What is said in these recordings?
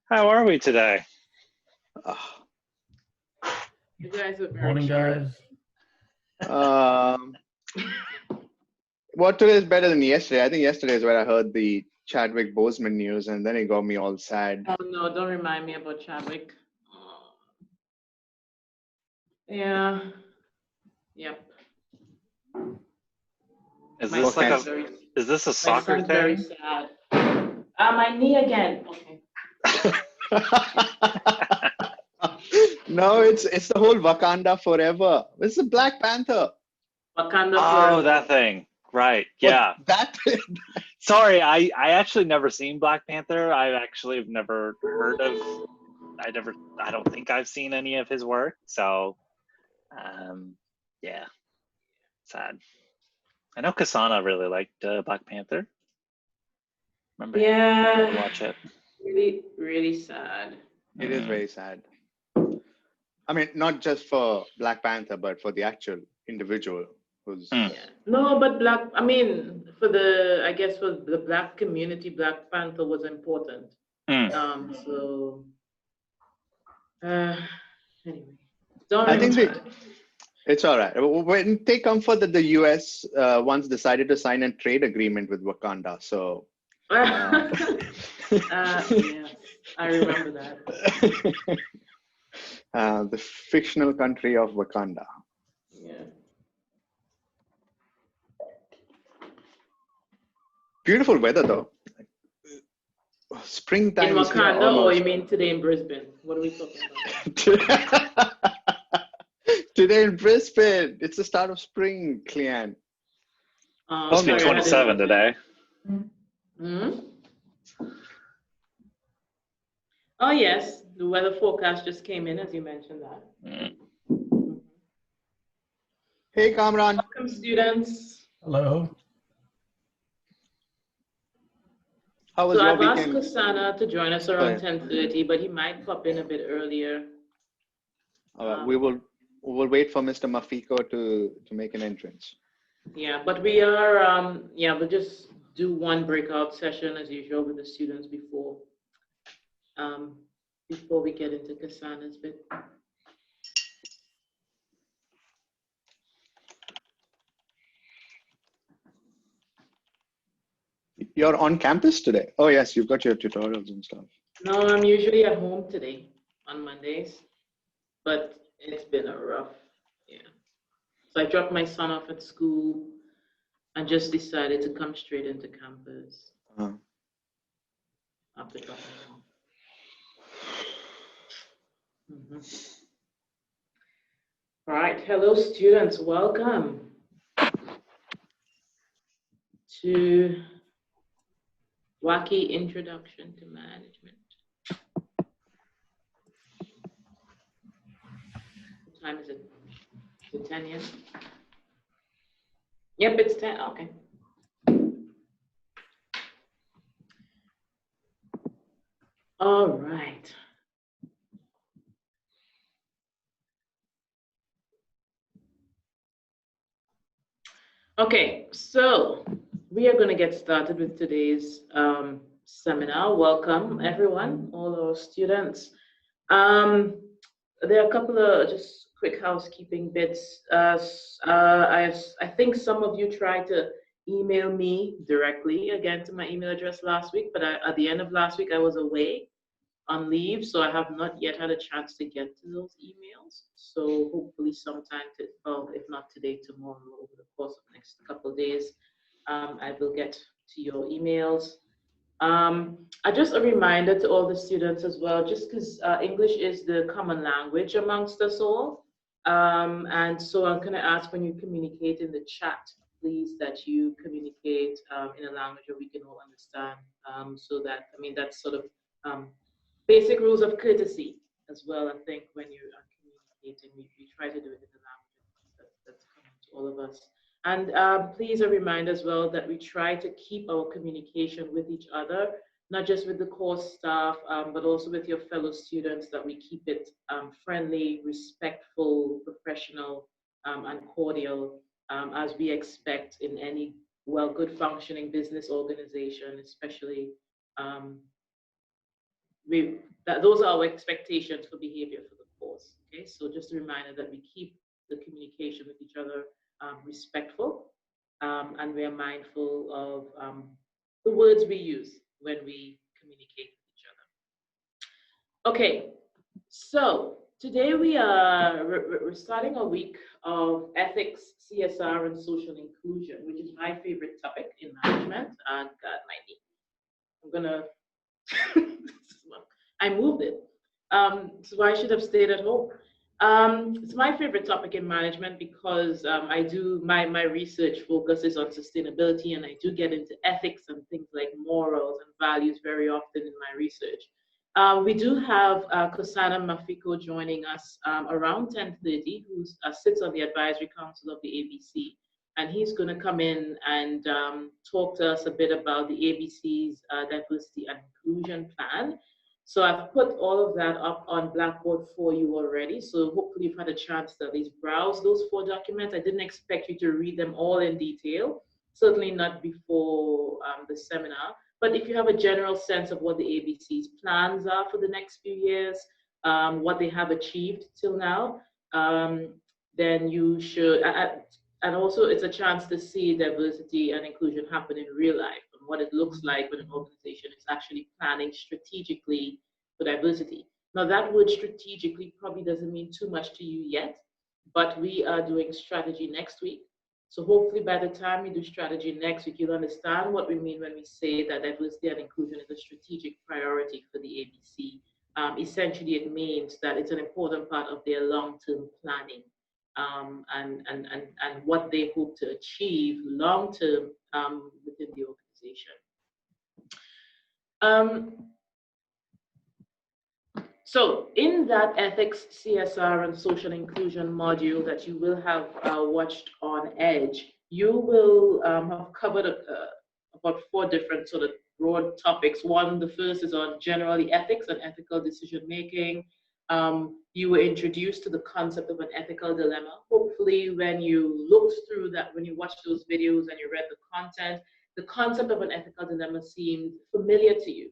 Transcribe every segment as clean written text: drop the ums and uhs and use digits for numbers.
How are we today? You guys are very Morning, short. guys. What today is better than yesterday? I think yesterday is where I heard the Chadwick Boseman news, and then it got me all sad. Oh no, don't remind me about Chadwick. Yeah. Yep. Is My this like son's a very, is this a my soccer son's very thing? sad. My knee again. Okay. No, it's the whole Wakanda forever. It's the Black Panther. Wakanda Oh, forever. that thing. Right. What- Yeah. That Sorry, I actually never seen Black Panther. I actually have never heard of I don't think I've seen any of his work. So yeah. Sad. I know Kasana really liked Black Panther. Remember him? Yeah. Watch it. Really, really sad. it is very sad. I mean, not just for Black Panther, but for the actual individual who's. Mm. Yeah. No, but I guess for the Black community, Black Panther was important. Mm. So anyway. Don't I think remember. it's all right. When take comfort that the U.S. Once decided to sign a trade agreement with Wakanda, so. Yes, I remember that. The fictional country of Wakanda. Yeah. Beautiful weather though. Springtime In is here Wakanda, or almost. you mean today in Brisbane? What are we talking about? Today in Brisbane, it's the start of spring, Cleanne. Must be Sorry, I 27 today. Hmm? Oh yes, the weather forecast just came in as you mentioned that. Mm. Hey, Kamran. Welcome, students. Hello. How was So your I've asked weekend? Kasana to join us around Sorry. 10:30, but he might pop in a bit earlier. We will wait for Mr. Mafico to make an entrance. Yeah, but we are we'll just do one breakout session as usual with the students before we get into Kasana's bit. You're on campus today? Oh yes, you've got your tutorials and stuff. No, I'm usually at home today on Mondays, but it's been a rough, yeah. So I dropped my son off at school and just decided to come straight into campus after dropping him off. All right, hello students, welcome to Wacky Introduction to Management. What time is it? Is it 10 yet? Yep, it's 10, okay. All right. Okay, so we are going to get started with today's seminar. Welcome, everyone, all our students. There are a couple of just quick housekeeping bits. I think some of you tried to email me directly again to my email address last week, but at the end of last week, I was away on leave, so I have not yet had a chance to get to those emails. So hopefully sometime, if not today, tomorrow, over the course of the next couple of days, I will get to your emails. Just a reminder to all the students as well, just because English is the common language amongst us all. And so I'm gonna ask when you communicate in the chat, please, that you communicate in a language that we can all understand. So that, I mean, that's sort of basic rules of courtesy as well. I think when you are communicating, we try to do it in the language that's common to all of us. And please a reminder as well that we try to keep our communication with each other, not just with the course staff, but also with your fellow students, that we keep it friendly, respectful, professional, and cordial, as we expect in any good functioning business organization, especially those are our expectations for behavior for the course. Okay, so just a reminder that we keep the communication with each other respectful, and we are mindful of the words we use when we communicate with each other. Okay, so today we're starting a week of ethics, CSR, and social inclusion, which is my favorite topic in management. And God, my knee. I'm gonna. I moved it, so I should have stayed at home. It's my favorite topic in management because I do my research focuses on sustainability, and I do get into ethics and things like morals and values very often in my research. We do have Nkosana Mafico joining us around 10:30, who sits on the advisory council of the ABC. And he's going to come in and talk to us a bit about the ABC's diversity and inclusion plan. So I've put all of that up on Blackboard for you already. So hopefully you've had a chance to at least browse those 4 documents. I didn't expect you to read them all in detail, certainly not before the seminar. But if you have a general sense of what the ABC's plans are for the next few years, what they have achieved till now, then you should, and also it's a chance to see diversity and inclusion happen in real life and what it looks like when an organization is actually planning strategically for diversity. Now that word strategically probably doesn't mean too much to you yet, but we are doing strategy next week. So hopefully by the time we do strategy next week, you'll understand what we mean when we say that diversity and inclusion is a strategic priority for the ABC. Essentially, it means that it's an important part of their long-term planning. And what they hope to achieve long-term within the organization. So in that ethics, CSR, and social inclusion module that you will have watched on Edge, you will have covered about 4 different sort of broad topics. One, the first is on generally ethics and ethical decision making. You were introduced to the concept of an ethical dilemma. Hopefully when you looked through that, when you watched those videos and you read the concept of an ethical dilemma seemed familiar to you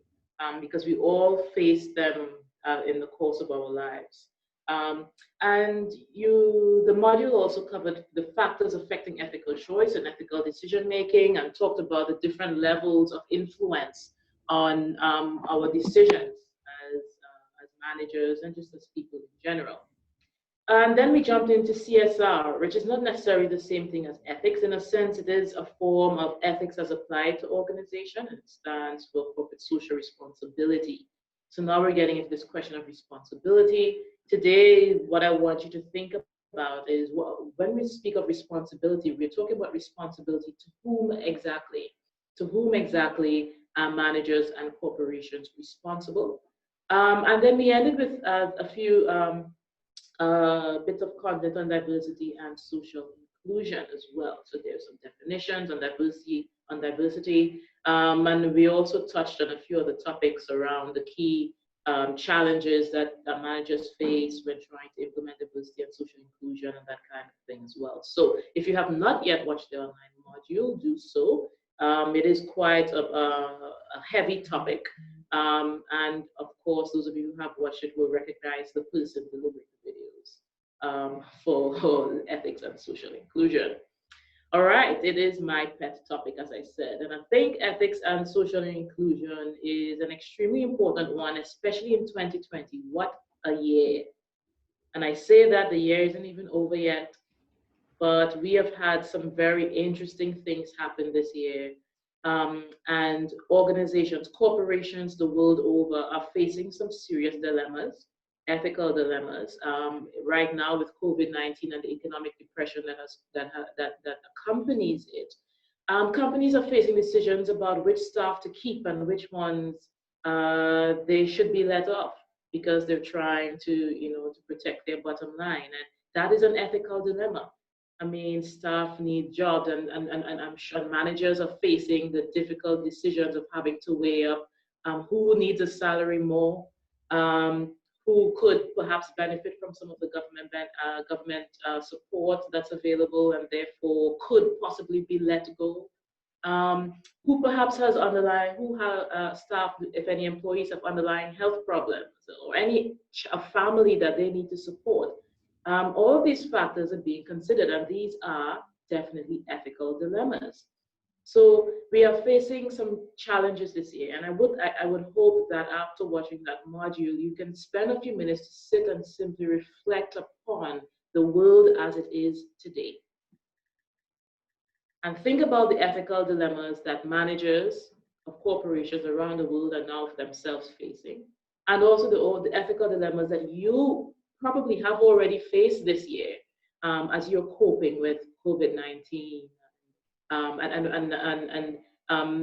because we all face them in the course of our lives. And the module also covered the factors affecting ethical choice and ethical decision making, and talked about the different levels of influence on our decisions as managers and just as people in general. And then we jumped into CSR, which is not necessarily the same thing as ethics. In a sense, it is a form of ethics as applied to organization. It stands for corporate social responsibility. So now we're getting into this question of responsibility. Today, what I want you to think about is, well, when we speak of responsibility, we're talking about responsibility to whom exactly? To whom exactly are managers and corporations responsible? And then we ended with a few bits of content on diversity and social inclusion as well. So there's some definitions on diversity, and we also touched on a few other topics around the key challenges that managers face when trying to implement diversity and social inclusion and that kind of thing as well. So if you have not yet watched the online module, do so. It is quite a heavy topic. And of course, those of you who have watched it will recognize the person delivering the videos for ethics and social inclusion. All right, it is my pet topic, as I said, and I think ethics and social inclusion is an extremely important one, especially in 2020. What a year. And I say that the year isn't even over yet, but we have had some very interesting things happen this year. And organizations, corporations the world over are facing some serious dilemmas, ethical dilemmas. Right now with COVID-19 and the economic depression that accompanies it, companies are facing decisions about which staff to keep and which ones they should be let off because they're trying to protect their bottom line. And that is an ethical dilemma. I mean, staff need jobs, and I'm sure managers are facing the difficult decisions of having to weigh up who needs a salary more, who could perhaps benefit from some of the government support that's available and therefore could possibly be let go. who perhaps has underlying, who have staff, if any employees have underlying health problems, or a family that they need to support. All of these factors are being considered, and these are definitely ethical dilemmas. So we are facing some challenges this year, and I would hope that after watching that module, you can spend a few minutes to sit and simply reflect upon the world as it is today. And think about the ethical dilemmas that managers of corporations around the world are now themselves facing, and also the ethical dilemmas that you probably have already faced this year as you're coping with COVID-19.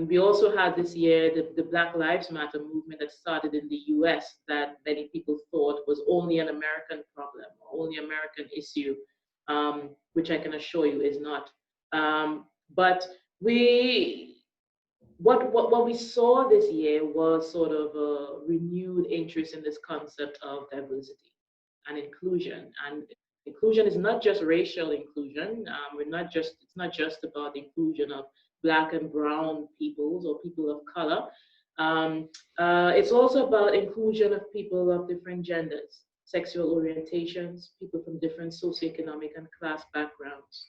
We also had this year the Black Lives Matter movement that started in the US that many people thought was only an American problem, or only American issue, which I can assure you is not. But what we saw this year was sort of a renewed interest in this concept of diversity and inclusion. And inclusion is not just racial inclusion. It's not just about the inclusion of Black and brown peoples or people of color. It's also about inclusion of people of different genders, sexual orientations, people from different socioeconomic and class backgrounds.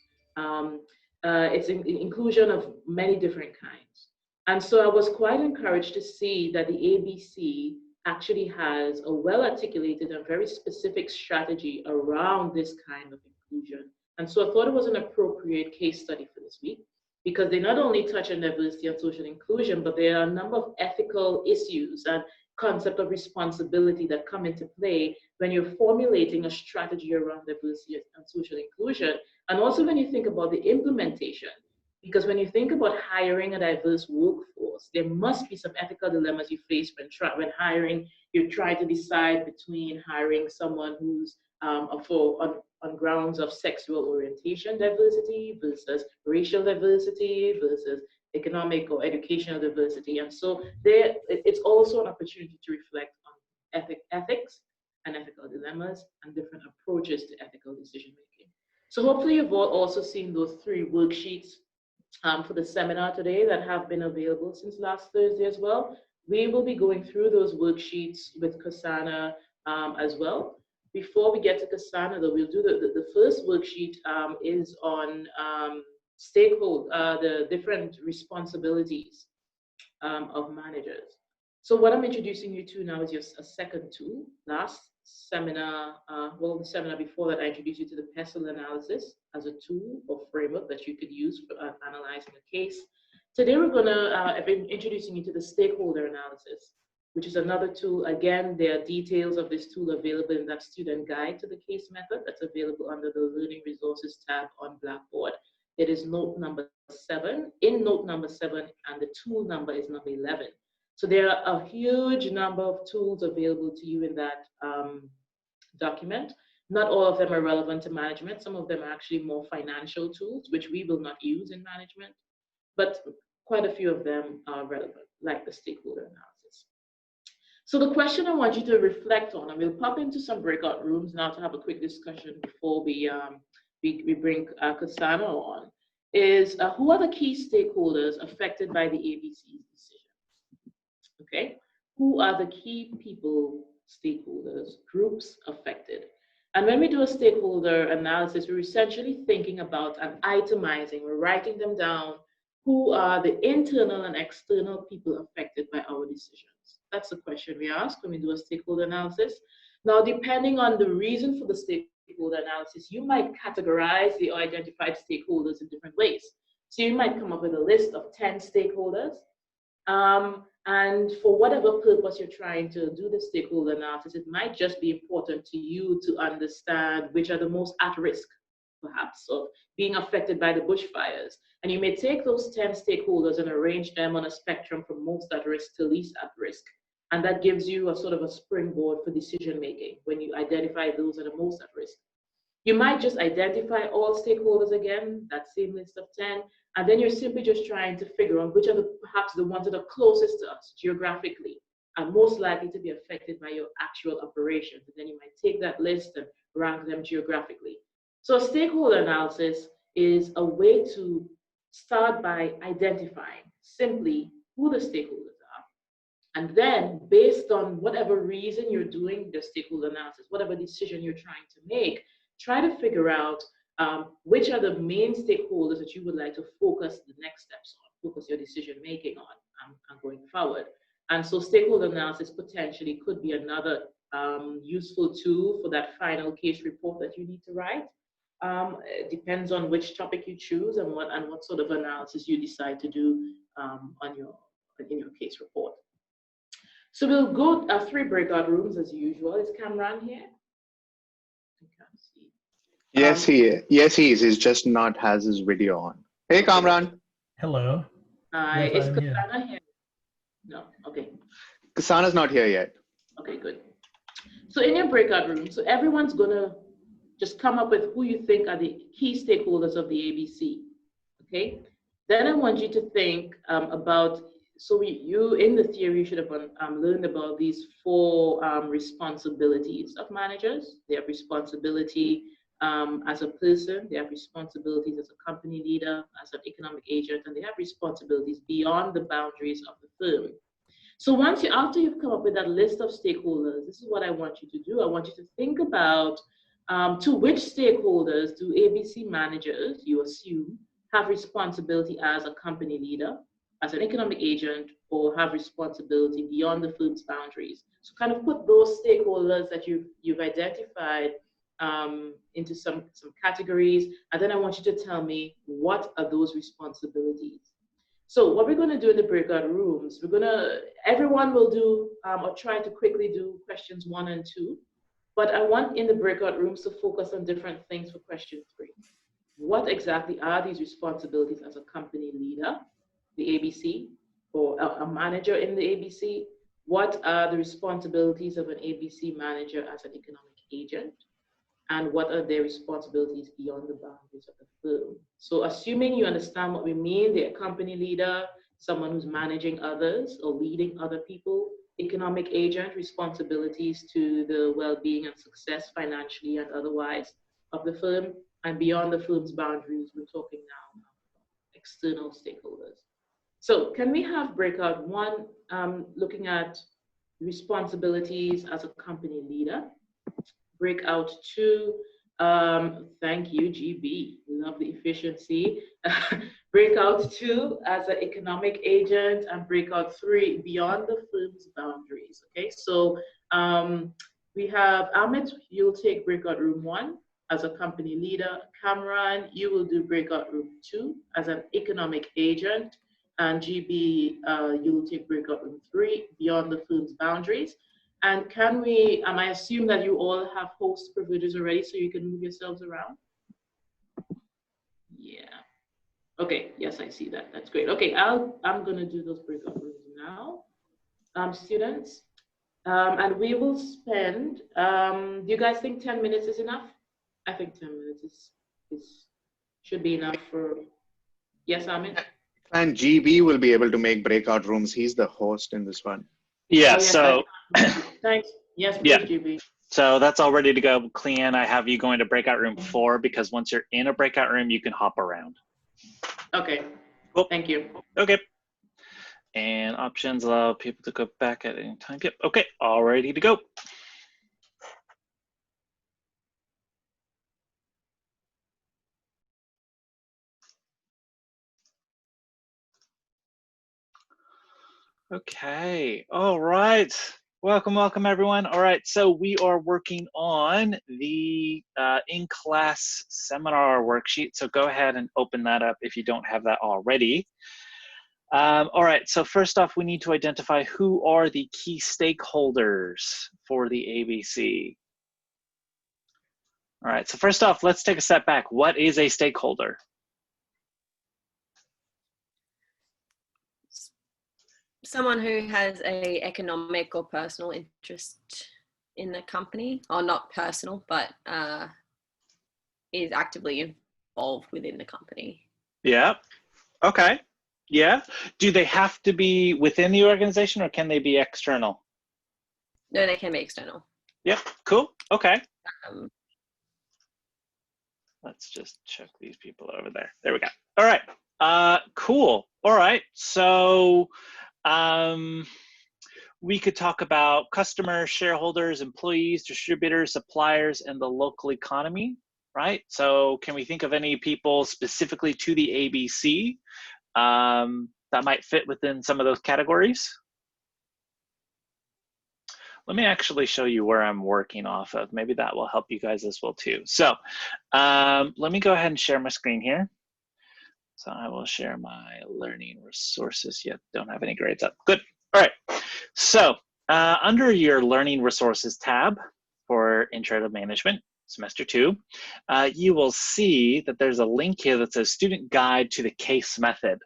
It's inclusion of many different kinds. And so I was quite encouraged to see that the ABC actually has a well-articulated and very specific strategy around this kind of inclusion. And so I thought it was an appropriate case study for this week, because they not only touch on diversity and social inclusion, but there are a number of ethical issues and concept of responsibility that come into play when you're formulating a strategy around diversity and social inclusion. And also when you think about the implementation, because when you think about hiring a diverse workforce, there must be some ethical dilemmas you face when hiring. You try to decide between hiring someone who's on grounds of sexual orientation diversity versus racial diversity versus economic or educational diversity. And so it's also an opportunity to reflect on ethics and ethical dilemmas and different approaches to ethical decision making. So hopefully you've all also seen those 3 worksheets for the seminar today that have been available since last Thursday as well. We will be going through those worksheets with Nkosana as well. Before we get to Nkosana, though, we'll do the first worksheet is on the different responsibilities of managers. So what I'm introducing you to now is just a second tool. Last seminar, the seminar before that, I introduced you to the PESTLE analysis as a tool or framework that you could use for analyzing a case. Today, we're gonna be introducing you to the stakeholder analysis, which is another tool. Again, there are details of this tool available in that student guide to the case method that's available under the Learning Resources tab on Blackboard. It is note number 7. In note number 7, and the tool number is number 11. So there are a huge number of tools available to you in that document. Not all of them are relevant to management. Some of them are actually more financial tools, which we will not use in management, but quite a few of them are relevant, like the stakeholder analysis. So the question I want you to reflect on, and we'll pop into some breakout rooms now to have a quick discussion before we bring Nkosana on, is who are the key stakeholders affected by the ABC's decision? Okay, who are the key people, stakeholders, groups affected? And when we do a stakeholder analysis, we're essentially thinking about and itemizing, we're writing them down, who are the internal and external people affected by our decisions. That's the question we ask when we do a stakeholder analysis. Now, depending on the reason for the stakeholder analysis, you might categorize the identified stakeholders in different ways. So you might come up with a list of 10 stakeholders. And for whatever purpose you're trying to do the stakeholder analysis, it might just be important to you to understand which are the most at risk, perhaps, of being affected by the bushfires. And you may take those 10 stakeholders and arrange them on a spectrum from most at risk to least at risk. And that gives you a sort of a springboard for decision making when you identify those that are most at risk. You might just identify all stakeholders again, that same list of 10, and then you're simply just trying to figure out which are perhaps the ones that are closest to us geographically and most likely to be affected by your actual operations. And then you might take that list and rank them geographically. So a stakeholder analysis is a way to start by identifying simply who the stakeholders are. And then, based on whatever reason you're doing the stakeholder analysis, whatever decision you're trying to make, try to figure out which are the main stakeholders that you would like to focus the next steps on, focus your decision making on and going forward. And so stakeholder analysis potentially could be another useful tool for that final case report that you need to write. It depends on which topic you choose and what sort of analysis you decide to do in your case report. So we'll go 3 breakout rooms as usual. Is Cameron here? I can't see. Yes, he is. He's just not has his video on. Hey, Kamran. Hello. Hi. Yes, Is I'm here. Nkosana here? No. Okay. Nkosana's not here yet. Okay, good. So in your breakout room, so everyone's gonna just come up with who you think are the key stakeholders of the ABC. Okay. Then I want you to think about. So you in the theory you should have learned about these 4 responsibilities of managers. They have responsibility as a person, they have responsibilities as a company leader, as an economic agent, and they have responsibilities beyond the boundaries of the firm. So after you've come up with that list of stakeholders, this is what I want you to do. I want you to think about to which stakeholders do ABC managers, you assume, have responsibility as a company leader, as an economic agent, or have responsibility beyond the firm's boundaries. So kind of put those stakeholders that you've identified into some categories, and then I want you to tell me what are those responsibilities. So what we're going to do in the breakout rooms, everyone will do or try to quickly do questions 1 and 2, but I want in the breakout rooms to focus on different things for question 3. What exactly are these responsibilities as a company leader, the ABC, or a manager in the ABC? What are the responsibilities of an ABC manager as an economic agent? And what are their responsibilities beyond the boundaries of the firm? So assuming you understand what we mean, they're a company leader, someone who's managing others or leading other people, economic agent, responsibilities to the well-being and success financially and otherwise of the firm, and beyond the firm's boundaries, we're talking now about external stakeholders. So can we have breakout 1, looking at responsibilities as a company leader? Breakout 2, thank you, GB, love the efficiency. Breakout 2 as an economic agent, and breakout 3 beyond the firm's boundaries. Okay, so we have Amit, you'll take breakout room 1 as a company leader. Cameron, you will do breakout room 2 as an economic agent. And GB, you will take breakout room 3 beyond the firm's boundaries. And I assume that you all have host privileges already, so you can move yourselves around? Yeah. Okay, yes, I see that. That's great. Okay, I'm gonna do those breakout rooms now, students. And we will spend, do you guys think 10 minutes is enough? I think 10 minutes should be enough for, yes, Amit? And GB will be able to make breakout rooms. He's the host in this one. Yeah, Oh, yes, so thanks. Yes, please, yeah. GB. So that's all ready to go. Clean. I have you going to breakout room 4 because once you're in a breakout room, you can hop around. Okay. Cool. Thank you. Okay. And options allow people to go back at any time. Yep. Okay. All ready to go. Okay. All right. Welcome everyone. All right, so we are working on the in-class seminar worksheet. So go ahead and open that up if you don't have that already. All right, so first off, we need to identify who are the key stakeholders for the ABC. All right, so first off, let's take a step back. What is a stakeholder? Someone who has a economic or personal interest in the company, or not personal, but is actively involved within the company. Yeah, okay, yeah. Do they have to be within the organization or can they be external? No, they can be external. Yep, cool, okay. Let's just check these people over there. There we go. All right. Cool. All right. So we could talk about customers, shareholders, employees, distributors, suppliers, and the local economy, right? So can we think of any people specifically to the ABC that might fit within some of those categories? Let me actually show you where I'm working off of. Maybe that will help you guys as well too. So let me go ahead and share my screen here. So I will share my learning resources. Yet don't have any grades up. Good. All right. So under your learning resources tab for Intro to Management, semester 2, you will see that there's a link here that says Student Guide to the Case Method.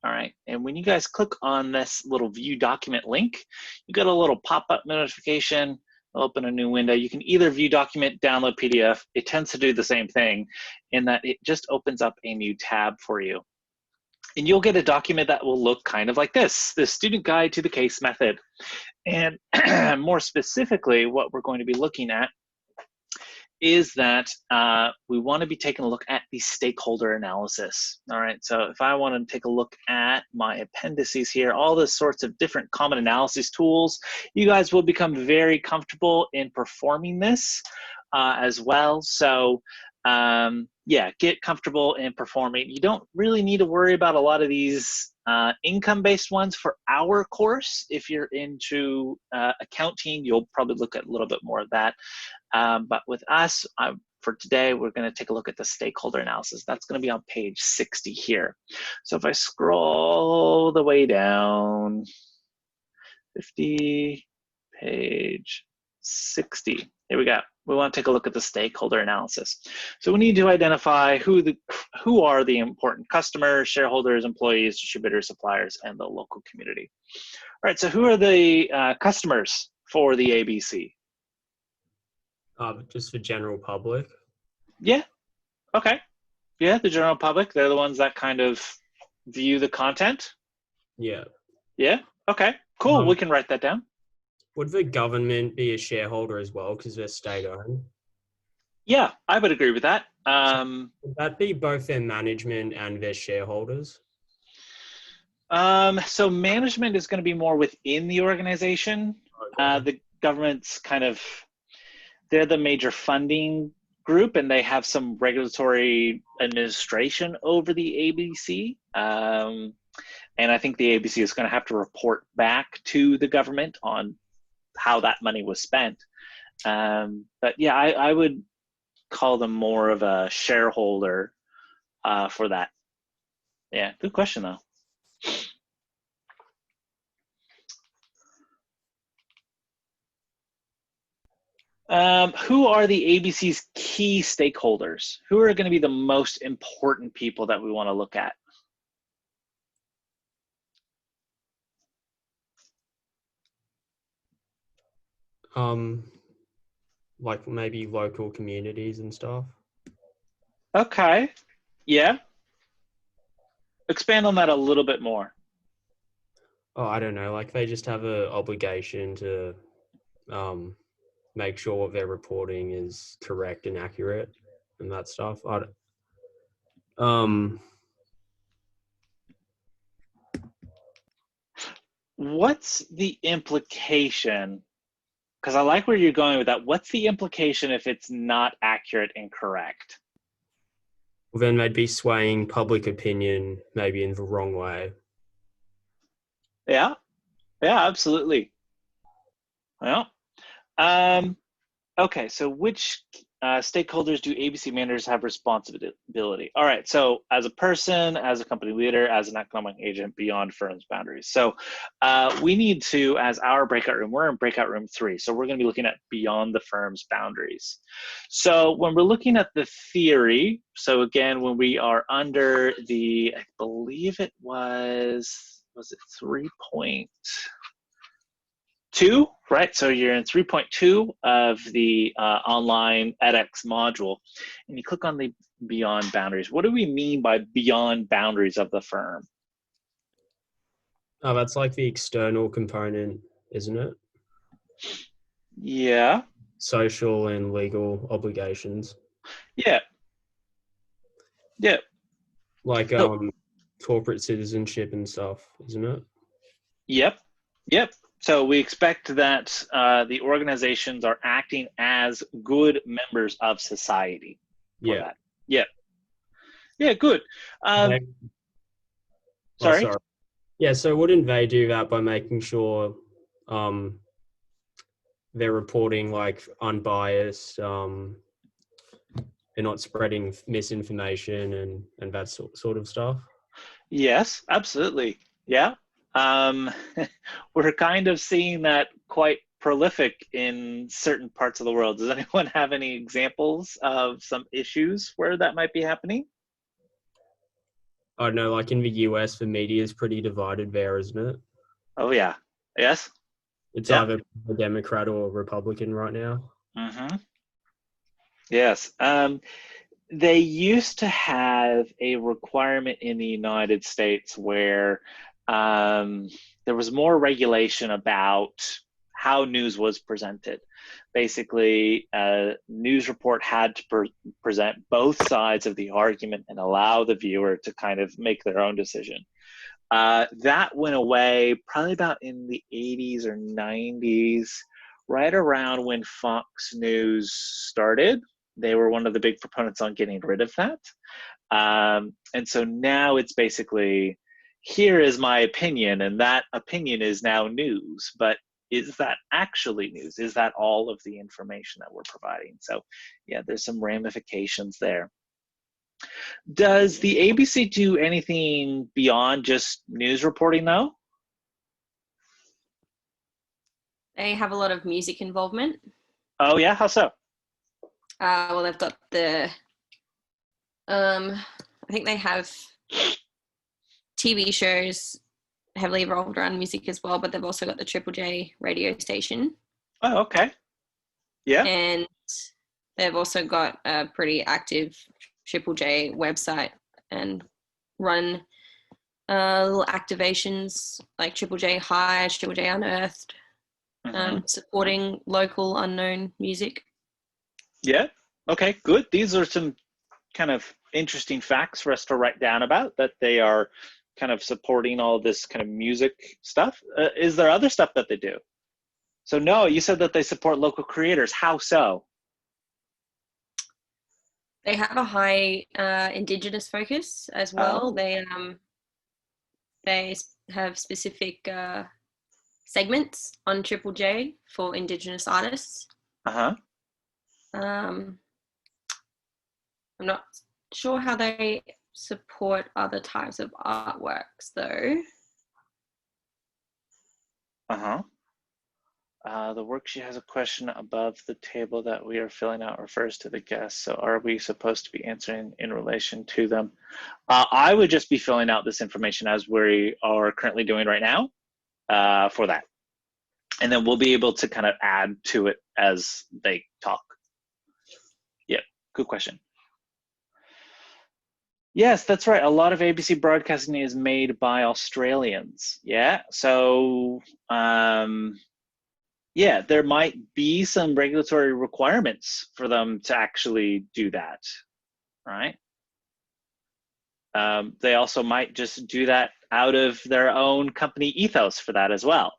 All right, and when you guys click on this little view document link, you get a little pop-up notification, open a new window. You can either view document, download PDF. It tends to do the same thing in that it just opens up a new tab for you. And you'll get a document that will look kind of like this, the Student Guide to the Case Method. And more specifically, what we're going to be looking at is that we want to be taking a look at the stakeholder analysis. All right, so if I want to take a look at my appendices here, all the sorts of different common analysis tools, you guys will become very comfortable in performing this as well. So yeah, get comfortable in performing. You don't really need to worry about a lot of these income-based ones for our course. If you're into accounting, you'll probably look at a little bit more of that. But with us, for today, we're going to take a look at the stakeholder analysis. That's going to be on page 60 here. So if I scroll the way down, 50, page 60. Here we go. We want to take a look at the stakeholder analysis. So we need to identify who are the important customers, shareholders, employees, distributors, suppliers, and the local community. All right, so who are the customers for the ABC? Just for general public. Yeah, okay. Yeah, the general public, they're the ones that kind of view the content? Yeah. Yeah, okay, cool, we can write that down. Would the government be a shareholder as well because they're state-owned? Yeah, I would agree with that. Would that be both their management and their shareholders? So management is going to be more within the organization. Okay. The government's kind of, they're the major funding group and they have some regulatory administration over the ABC. And I think the ABC is going to have to report back to the government on how that money was spent. But yeah, I would call them more of a shareholder for that. Yeah, good question though. Who are the ABC's key stakeholders? Who are going to be the most important people that we want to look at? Like maybe local communities and stuff. Okay, yeah. Expand on that a little bit more. Oh, I don't know. Like they just have an obligation to make sure what they're reporting is correct and accurate and that stuff. What's the implication? Because I like where you're going with that. What's the implication if it's not accurate and correct? Well, then they'd be swaying public opinion maybe in the wrong way. Yeah, yeah, absolutely. Well, okay, so which stakeholders do ABC managers have responsibility? All right, so as a person, as a company leader, as an economic agent beyond firm's boundaries. So we need to, as our breakout room, we're in breakout room 3, so we're gonna be looking at beyond the firm's boundaries. So when we're looking at the theory, so again, when we are under the, I believe it was it 3.2, right? So you're in 3.2 of the online edX module, and you click on the beyond boundaries. What do we mean by beyond boundaries of the firm? Oh, that's like the external component, isn't it? Yeah. Social and legal obligations. Yeah. Yeah. Like, So, corporate citizenship and stuff, isn't it? Yep. Yep. So we expect that the organizations are acting as good members of society for Yeah. that. Yep. Yeah, good. Like- Sorry? Yeah, so wouldn't they do that by making sure they're reporting like unbiased, they're not spreading misinformation and that sort of stuff? Yes, absolutely. Yeah. We're kind of seeing that quite prolific in certain parts of the world. Does anyone have any examples of some issues where that might be happening? I don't know, like in the US, the media is pretty divided there, isn't it? Oh, yeah. Yes? It's Yeah. either a Democrat or a Republican right now. Mm-hmm. Yes. They used to have a requirement in the United States where there was more regulation about how news was presented. Basically, a news report had to present both sides of the argument and allow the viewer to kind of make their own decision. That went away probably about in the 80s or 90s, right around when Fox News started. They were one of the big proponents on getting rid of that. And so now it's basically, here is my opinion, and that opinion is now news. But is that actually news? Is that all of the information that we're providing? So yeah, there's some ramifications there. Does the ABC do anything beyond just news reporting though? They have a lot of music involvement. Oh yeah, how so? Well, they've got the, I think they have TV shows heavily revolved around music as well, but they've also got the Triple J radio station. Oh, okay. Yeah. And they've also got a pretty active Triple J website and run little activations like Triple J High, Triple J Unearthed, supporting local unknown music. Yeah. Okay, good. These are some kind of interesting facts for us to write down about, that they are kind of supporting all this kind of music stuff. Is there other stuff that they do? So no, you said that they support local creators. How so? They have a high Indigenous focus as well. Oh. They have specific segments on Triple J for Indigenous artists. I'm not sure how they support other types of artworks though. The worksheet has a question above the table that we are filling out refers to the guests. So are we supposed to be answering in relation to them? I would just be filling out this information as we are currently doing right now for that. And then we'll be able to kind of add to it as they talk. Yeah, good question. Yes, that's right. A lot of ABC broadcasting is made by Australians. Yeah, so yeah, there might be some regulatory requirements for them to actually do that, right? They also might just do that out of their own company ethos for that as well.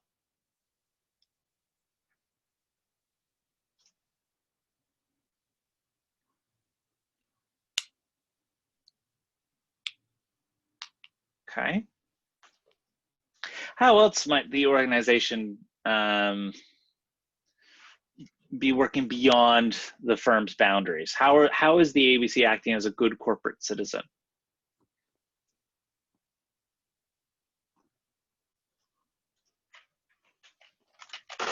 Okay. How else might the organization be working beyond the firm's boundaries? How is the ABC acting as a good corporate citizen? Okay.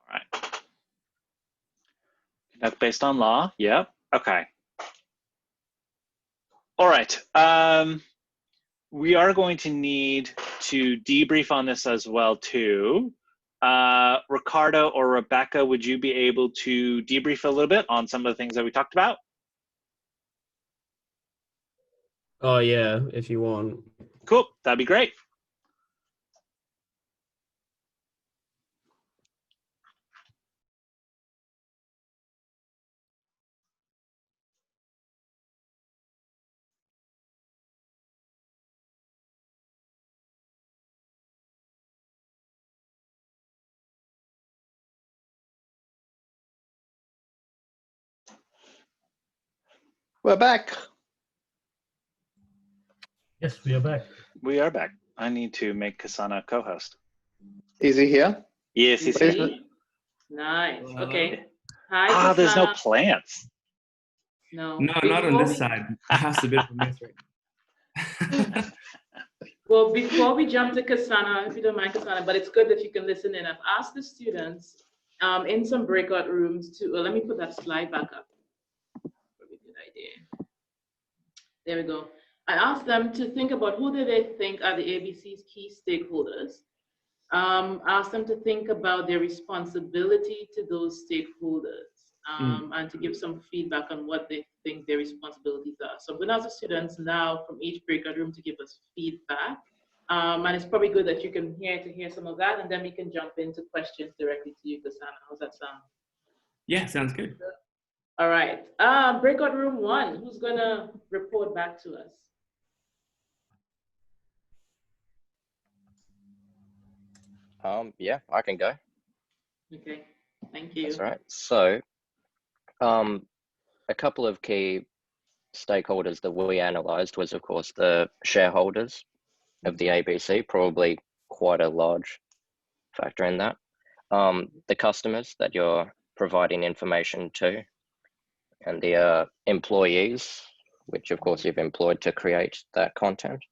All right. That's based on law. Yep. Okay. All right. We are going to need to debrief on this as well too. Ricardo or Rebecca, would you be able to debrief a little bit on some of the things that we talked about? Oh yeah, if you want. Cool, that'd be great. We're back. Yes, we are back. We are back. I need to make Nkosana co-host. Is he here? Yes, he's Where's here. the- Nice. Okay. Hi, Ah, there's no Nkosana. plants. No. No, not on Before this we- side. That's a bit of a mystery. Well, before we jump to Nkosana, if you don't mind, Nkosana, but it's good that you can listen in. I've asked the students in some breakout rooms to, well, let me put that slide back up. Probably a good idea. There we go. I asked them to think about who do they think are the ABC's key stakeholders. Asked them to think about their responsibility to those stakeholders and to give some feedback on what they think their responsibilities are. So I'm going to ask the students now from each breakout room to give us feedback. And it's probably good that you can hear some of that, and then we can jump into questions directly to you, Nkosana. How's that sound? Yeah, sounds good. All right. Breakout room 1, who's going to report back to us? Yeah, I can go. Okay, thank you. That's right. So, a couple of key stakeholders that we analysed was, of course, the shareholders of the ABC, probably quite a large factor in that. The customers that you're providing information to, and the employees, which of course you've employed to create that content.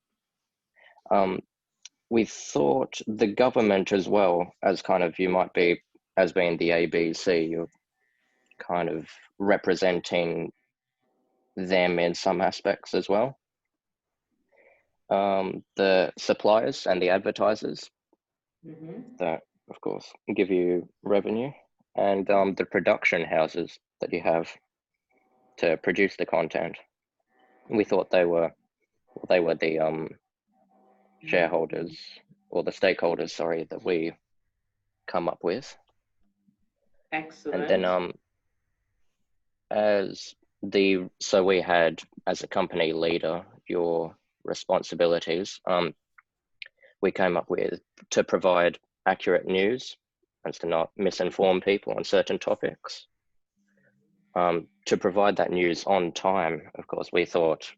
We thought the government as well, as kind of, you might be, as being the ABC, you're kind of representing them in some aspects as well. The suppliers and the advertisers that, of course, give you revenue, and the production houses that you have to produce the content. We thought they were the shareholders, or the stakeholders, sorry, that we come up with. Excellent. And then so we had, as a company leader, your responsibilities. We came up with to provide accurate news and to not misinform people on certain topics. To provide that news on time, of course, we thought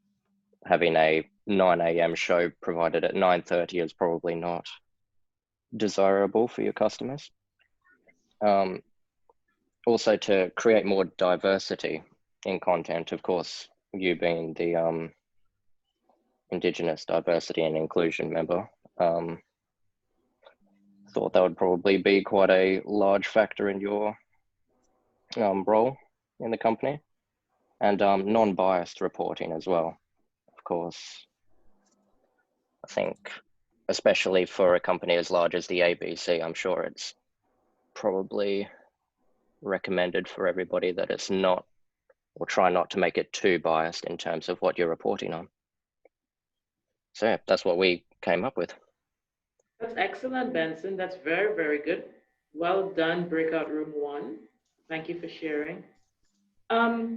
having a 9 a.m. show provided at 9:30 is probably not desirable for your customers. Also, to create more diversity in content, of course, you being the Indigenous Diversity and Inclusion member, thought that would probably be quite a large factor in your role in the company, and non-biased reporting as well. Of course, I think, especially for a company as large as the ABC, I'm sure it's probably recommended for everybody that it's not, or try not to make it too biased in terms of what you're reporting on. So yeah, that's what we came up with. That's excellent, Benson. That's very, very good. Well done, breakout room 1. Thank you for sharing.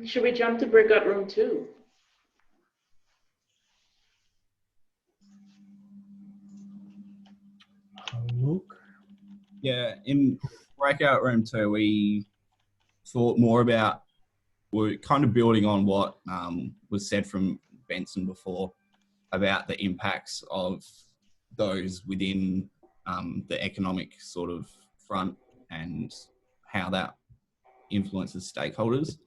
Should we jump to breakout room 2? Look. Yeah, in breakout room 2, we thought more about, we're kind of building on what was said from Benson before about the impacts of those within the economic sort of front and how that influences stakeholders.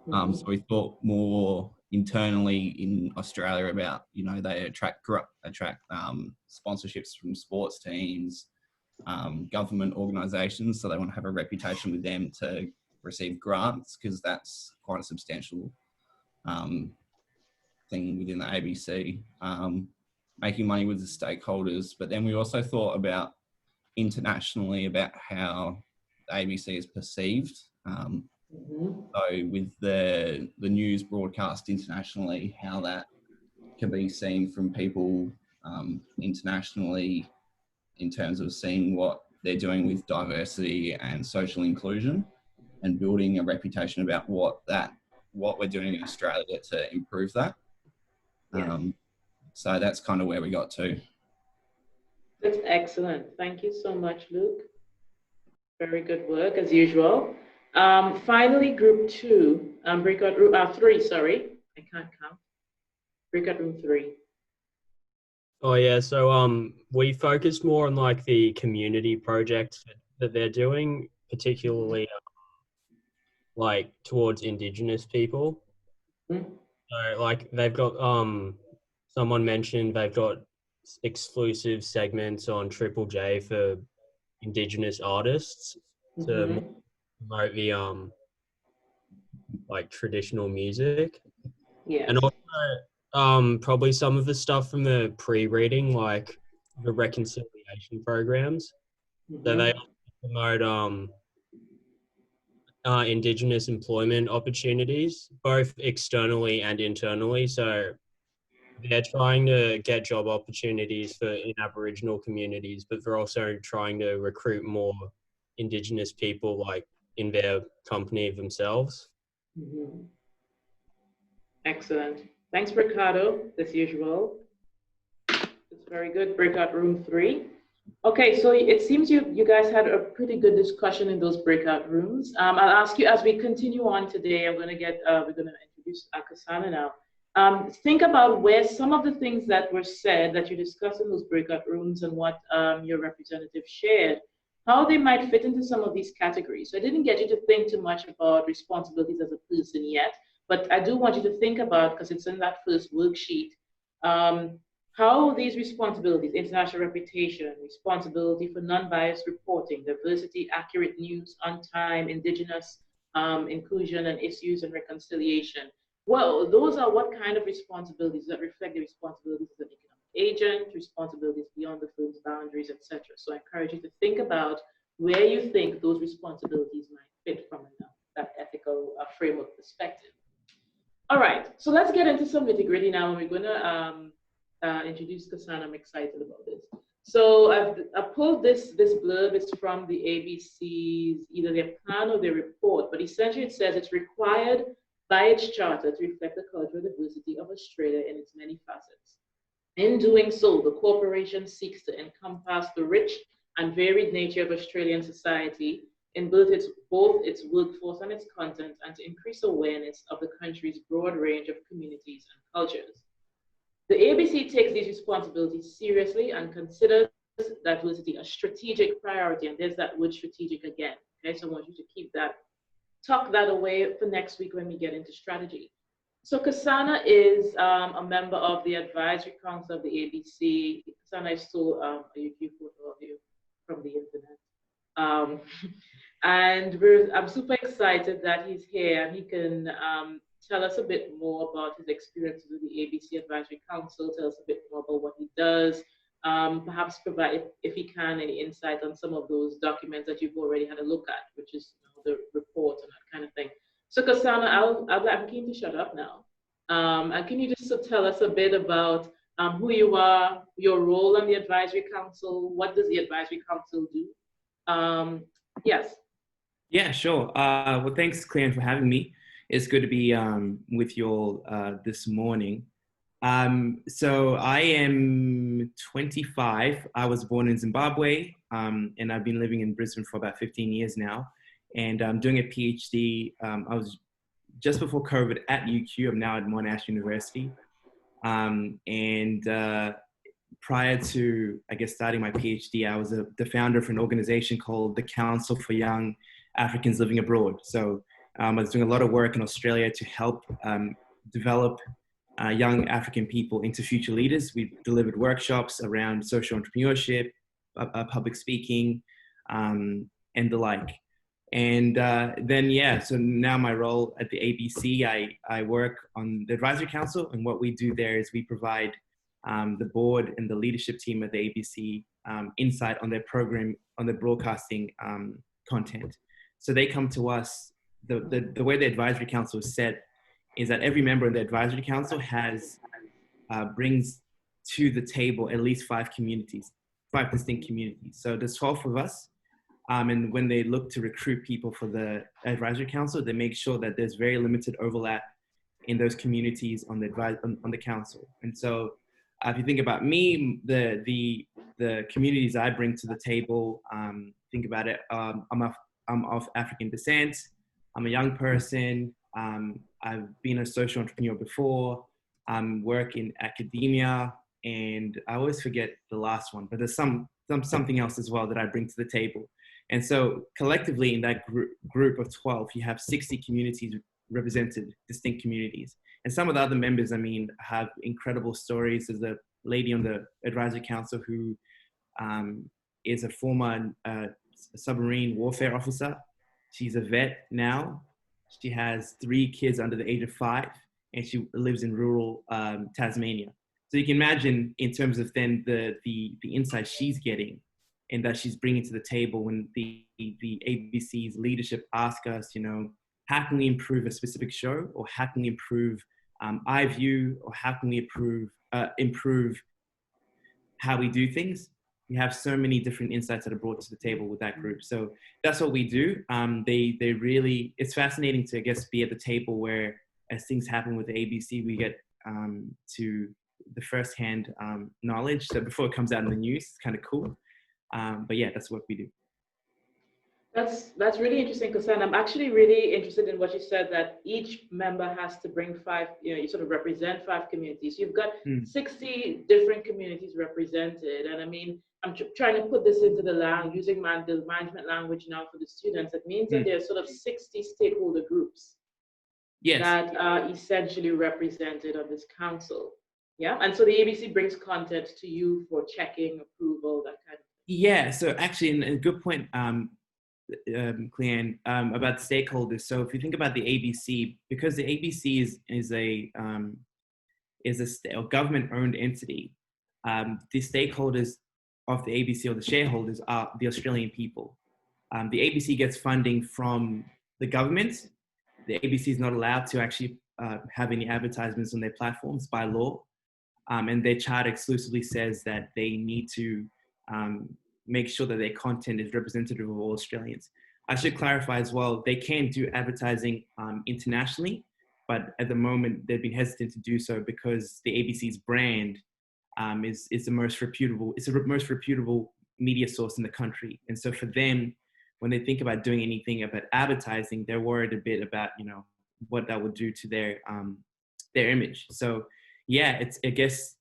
So we thought more internally in Australia about, you know, they attract sponsorships from sports teams, government organisations, so they want to have a reputation with them to receive grants, because that's quite a substantial thing within the ABC. Making money with the stakeholders, but then we also thought about internationally about how the ABC is perceived. So with the news broadcast internationally, how that can be seen from people internationally in terms of seeing what they're doing with diversity and social inclusion, and building a reputation about what we're doing in Australia to improve that. So that's kind of where we got to. That's excellent. Thank you so much, Luke. Very good work as usual. Finally, group 2, breakout room 3, sorry. I can't count. Breakout room 3. Oh yeah, so we focused more on like the community projects that they're doing, particularly like towards Indigenous people. Mm. So like they've got someone mentioned they've got exclusive segments on Triple J for Indigenous artists to Mhm. promote the like traditional music. Yes. And also probably some of the stuff from the pre-reading, like the reconciliation programs. So they Mhm. promote Indigenous employment opportunities, both externally and internally. So they're trying to get job opportunities in Aboriginal communities, but they're also trying to recruit more Indigenous people like in their company themselves. Mhm. Excellent. Thanks, Ricardo, as usual. It's very good. Breakout room 3. Okay, so it seems you guys had a pretty good discussion in those breakout rooms. I'll ask you as we continue on today. We're going to introduce Nkosana now. Think about where some of the things that were said that you discussed in those breakout rooms and what your representative shared, how they might fit into some of these categories. So I didn't get you to think too much about responsibilities as a person yet, but I do want you to think about, because it's in that first worksheet, how these responsibilities, international reputation, responsibility for non-biased reporting, diversity, accurate news, on time, Indigenous inclusion and issues and reconciliation. Well, those are what kind of responsibilities that reflect the responsibilities as an economic agent, responsibilities beyond the firm's boundaries, etc. So I encourage you to think about where you think those responsibilities might fit from that ethical framework perspective. All right, so let's get into some nitty-gritty now, and we're going to introduce Nkosana. I'm excited about this. So I pulled this blurb. It's from the ABC's either their plan or their report, but essentially it says it's required by its charter to reflect the cultural diversity of Australia in its many facets. In doing so, the corporation seeks to encompass the rich and varied nature of Australian society in both its workforce and its content, and to increase awareness of the country's broad range of communities and cultures. The ABC takes these responsibilities seriously and considers diversity a strategic priority, and there's that word strategic again. Okay, so I want you to tuck that away for next week when we get into strategy. So Nkosana is a member of the advisory council of the ABC. Nkosana is still a YouTube photo of you from the internet. And I'm super excited that he's here and he can tell us a bit more about his experiences with the ABC Advisory Council, tell us a bit more about what he does, perhaps provide, if he can, any insight on some of those documents that you've already had a look at, which is the report and that kind of thing. So Nkosana, I'm keen to shut up now. And can you just tell us a bit about who you are, your role on the Advisory Council, what does the Advisory Council do? Yes. Yeah, sure. Well, thanks, Claire, for having me. It's good to be with you all this morning. So I am 25. I was born in Zimbabwe, and I've been living in Brisbane for about 15 years now. And I'm doing a PhD. I was just before COVID at UQ. I'm now at Monash University. Prior to, I guess, starting my PhD, I was the founder of an organization called the Council for Young Africans Living Abroad. So I was doing a lot of work in Australia to help develop young African people into future leaders. We delivered workshops around social entrepreneurship, public speaking, and the like. And so now my role at the ABC, I work on the Advisory Council, and what we do there is we provide the board and the leadership team at the ABC insight on their program, on the broadcasting content. So they come to us, the way the Advisory Council is set is that every member of the Advisory Council brings to the table at least 5 distinct communities. So there's 12 of us. And when they look to recruit people for the Advisory Council, they make sure that there's very limited overlap in those communities on the council. And so if you think about me, the communities I bring to the table, think about it, I'm of African descent, I'm a young person, I've been a social entrepreneur before, work in academia, and I always forget the last one, but there's something else as well that I bring to the table. And so collectively in that group of 12, you have 60 communities represented, distinct communities. And some of the other members, I mean, have incredible stories. There's a lady on the advisory council who is a former submarine warfare officer. She's a vet now. She has 3 kids under the age of 5, and she lives in rural Tasmania. So you can imagine in terms of then the insight she's getting and that she's bringing to the table when the ABC's leadership ask us, you know, how can we improve a specific show, or how can we improve iView, or how can we improve how we do things? We have so many different insights that are brought to the table with that group. So that's what we do. They really, it's fascinating to, I guess, be at the table where as things happen with the ABC, we get to the firsthand knowledge. So before it comes out in the news, it's kind of cool. But yeah, that's what we do. That's really interesting, Nkosana. I'm actually really interested in what you said, that each member has to bring 5, you know, you sort of represent 5 communities. You've got 60 different communities represented. And I mean, I'm trying to put this into the using the management language now for the students. It means that there's sort of 60 stakeholder groups that are essentially represented on this council. Yeah, and so the ABC brings content to you for checking, approval, that kind of thing. Yeah, so actually, a good point, Cleanne, about stakeholders. So if you think about the ABC, because the ABC is a government-owned entity, the stakeholders of the ABC, or the shareholders, are the Australian people. The ABC gets funding from the government. The ABC is not allowed to actually have any advertisements on their platforms by law. And their charter exclusively says that they need to make sure that their content is representative of all Australians. I should clarify as well, they can do advertising internationally, but at the moment they've been hesitant to do so because the ABC's brand is the most reputable, it's the most reputable media source in the country. And so for them, when they think about doing anything about advertising, they're worried a bit about, you know, what that would do to their image. So yeah, I guess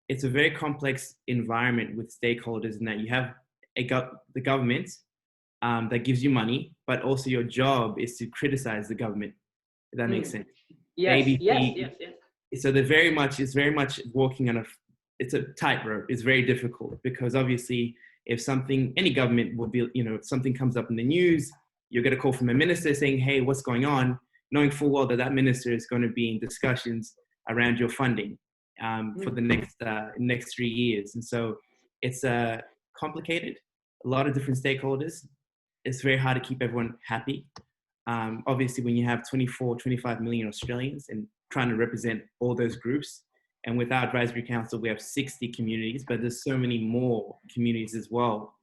it's a very complex environment with stakeholders in that you have the government that gives you money, but also your job is to criticize the government, if that makes sense. Yes, ABC, yes. So it's very much walking on it's a tightrope. It's very difficult because obviously if any government will be, you know, if something comes up in the news, you'll get a call from a minister saying, hey, what's going on? Knowing full well that minister is going to be in discussions around your funding for the next 3 years. And so it's complicated, a lot of different stakeholders. It's very hard to keep everyone happy. Obviously, when you have 25 million Australians and trying to represent all those groups, and with our advisory council, we have 60 communities, but there's so many more communities as well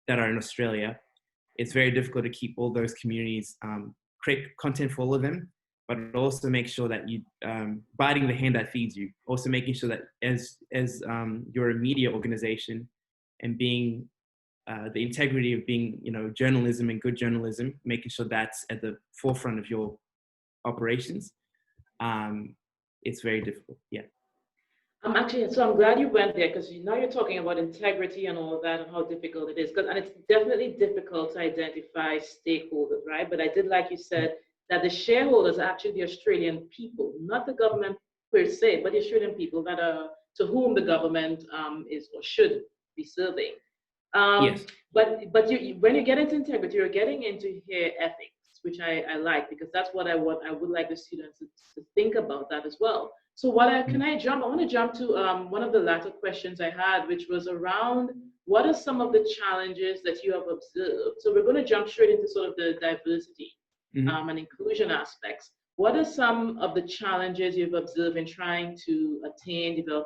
that are in Australia. It's very difficult to keep all those communities, create content for all of them, but also make sure that you biting the hand that feeds you. Also making sure that as you're a media organization and being the integrity of being, you know, journalism and good journalism, making sure that's at the forefront of your operations. It's very difficult. Yeah. So I'm glad you went there, because now you're talking about integrity and all of that and how difficult it is. And it's definitely difficult to identify stakeholders, right? But I did, like you said, that the shareholders are actually the Australian people, not the government per se, but the Australian people that are to whom the government is or should be serving. Yes. But when you get into integrity, you're getting into here ethics, which I like, because that's what I would like the students to think about that as well. So I want to jump to one of the latter questions I had, which was around what are some of the challenges that you have observed? So we're going to jump straight into sort of the diversity and inclusion aspects. What are some of the challenges you've observed in trying to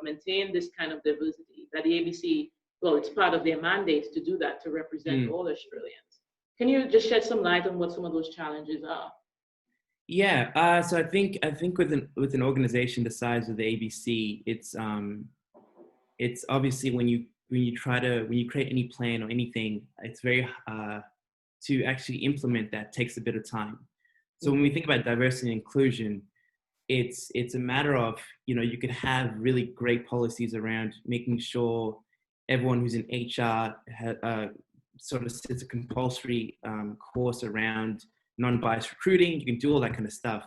maintain this kind of diversity that the ABC, well, it's part of their mandate to do that, to represent all Australians. Can you just shed some light on what some of those challenges are? Yeah, so I think with an organization the size of the ABC, it's obviously when you create any plan or anything, it's very to actually implement that takes a bit of time. So when we think about diversity and inclusion, it's a matter of, you could have really great policies around making sure everyone who's in HR sort of sets a compulsory course around non-biased recruiting. You can do all that kind of stuff.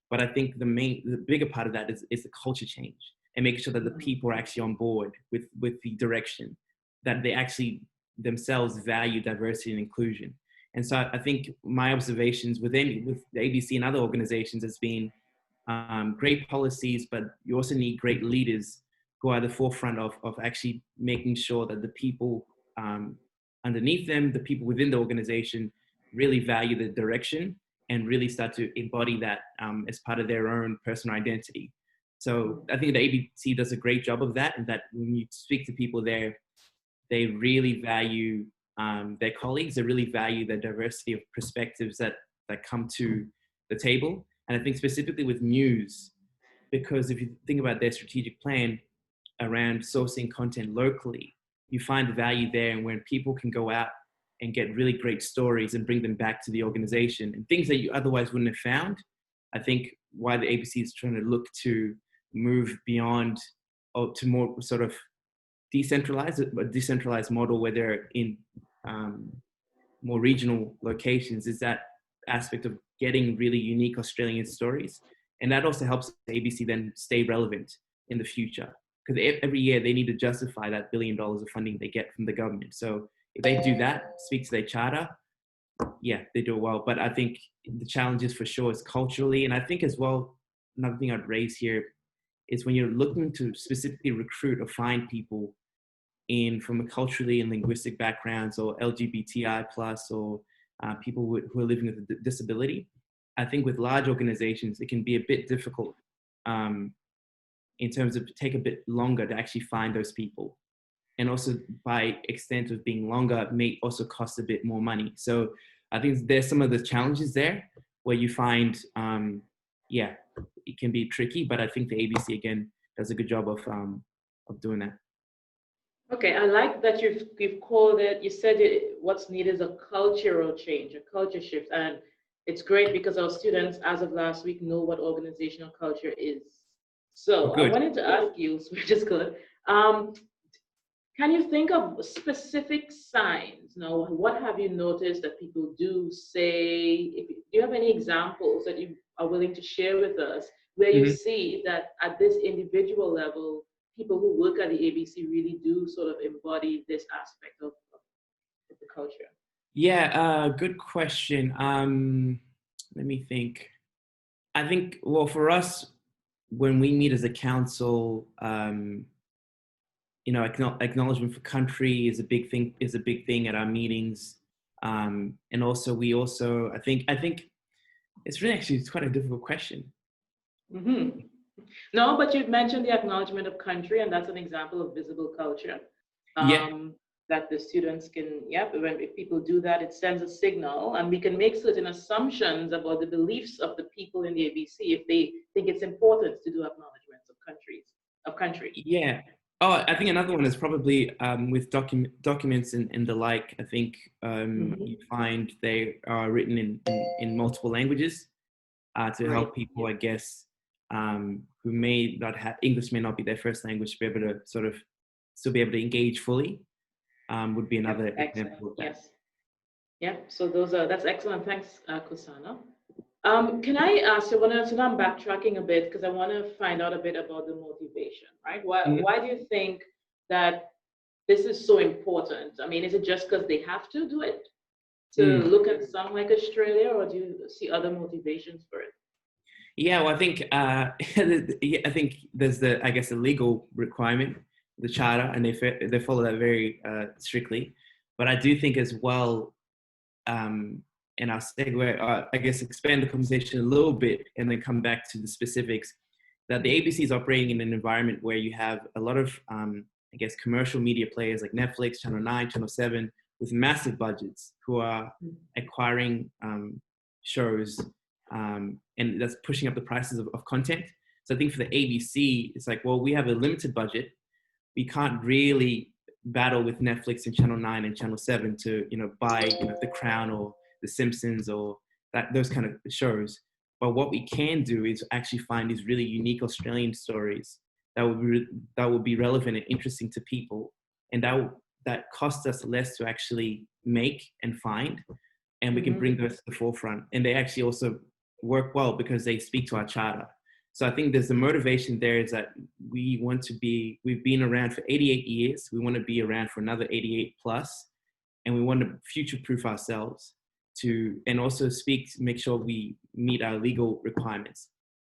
But I think the bigger part of that is the culture change and making sure that the people are actually on board with the direction, that they actually themselves value diversity and inclusion. And so I think my observations with the ABC and other organizations has been great policies, but you also need great leaders who are at the forefront of actually making sure that the people underneath them, the people within the organization, really value the direction and really start to embody that as part of their own personal identity. So I think the ABC does a great job of that, and that when you speak to people there, they really value their colleagues, they really value the diversity of perspectives that come to the table. And I think specifically with news, because if you think about their strategic plan around sourcing content locally, you find value there. And when people can go out and get really great stories and bring them back to the organization and things that you otherwise wouldn't have found, I think why the ABC is trying to look to move beyond to more sort of a decentralized model where they're in more regional locations, is that aspect of getting really unique Australian stories. And that also helps the ABC then stay relevant in the future, because every year they need to justify that $1 billion of funding they get from the government. So if they do that, speak to their charter, yeah, they do it well. But I think the challenges for sure is culturally. And I think as well, another thing I'd raise here is when you're looking to specifically recruit or find people from a culturally and linguistic backgrounds, or LGBTI plus, or people who are living with a disability, I think with large organizations, it can be a bit difficult in terms of take a bit longer to actually find those people. And also by extent of being longer, it may also cost a bit more money. So I think there's some of the challenges there where you find, it can be tricky, but I think the ABC again does a good job of doing that. Okay, I like that you've called it, you said what's needed is a cultural change, a culture shift. And it's great because our students, as of last week, know what organizational culture is. So I wanted to ask you, which is good, can you think of specific signs? Now, what have you noticed that people do say? Do you have any examples that you are willing to share with us where you see that at this individual level, people who work at the ABC really do sort of embody this aspect of the culture? Yeah, good question. Let me think. I think, well, for us, when we meet as a council, acknowledgement for country is a big thing at our meetings. And also, I think it's really actually quite a difficult question. Mm-hmm. No, but you've mentioned the acknowledgement of country, and that's an example of visible culture. That the students can, if people do that, it sends a signal, and we can make certain assumptions about the beliefs of the people in the ABC if they think it's important to do acknowledgements of country. Yeah. Oh, I think another one is probably with documents and the like. I think you find they are written in multiple languages to help people, I guess, who may not have English, may not be their first language, to be able to sort of still be able to engage fully. Would be another example of that. Yes. Yeah. So that's excellent. Thanks, Nkosana. Can I ask you? So I'm backtracking a bit because I want to find out a bit about the motivation, right? Why do you think that this is so important? I mean, is it just because they have to do it to look and sound like Australia, or do you see other motivations for it? Yeah, well, I think there's the legal requirement, the charter, and they follow that very strictly. But I do think as well, and I'll segue, I guess, expand the conversation a little bit and then come back to the specifics, that the ABC is operating in an environment where you have a lot of, commercial media players like Netflix, Channel 9, Channel 7, with massive budgets who are acquiring shows, and that's pushing up the prices of content. So I think for the ABC, it's like, well, we have a limited budget. We can't really battle with Netflix and Channel 9 and Channel 7 to, buy, The Crown or The Simpsons or those kind of shows. But what we can do is actually find these really unique Australian stories that will be relevant and interesting to people, and that cost us less to actually make and find, and we can bring those to the forefront. And they actually also work well because they speak to our charter. So I think there's the motivation there is that we've been around for 88 years. We want to be around for another 88 plus, and we want to future-proof ourselves and also make sure we meet our legal requirements.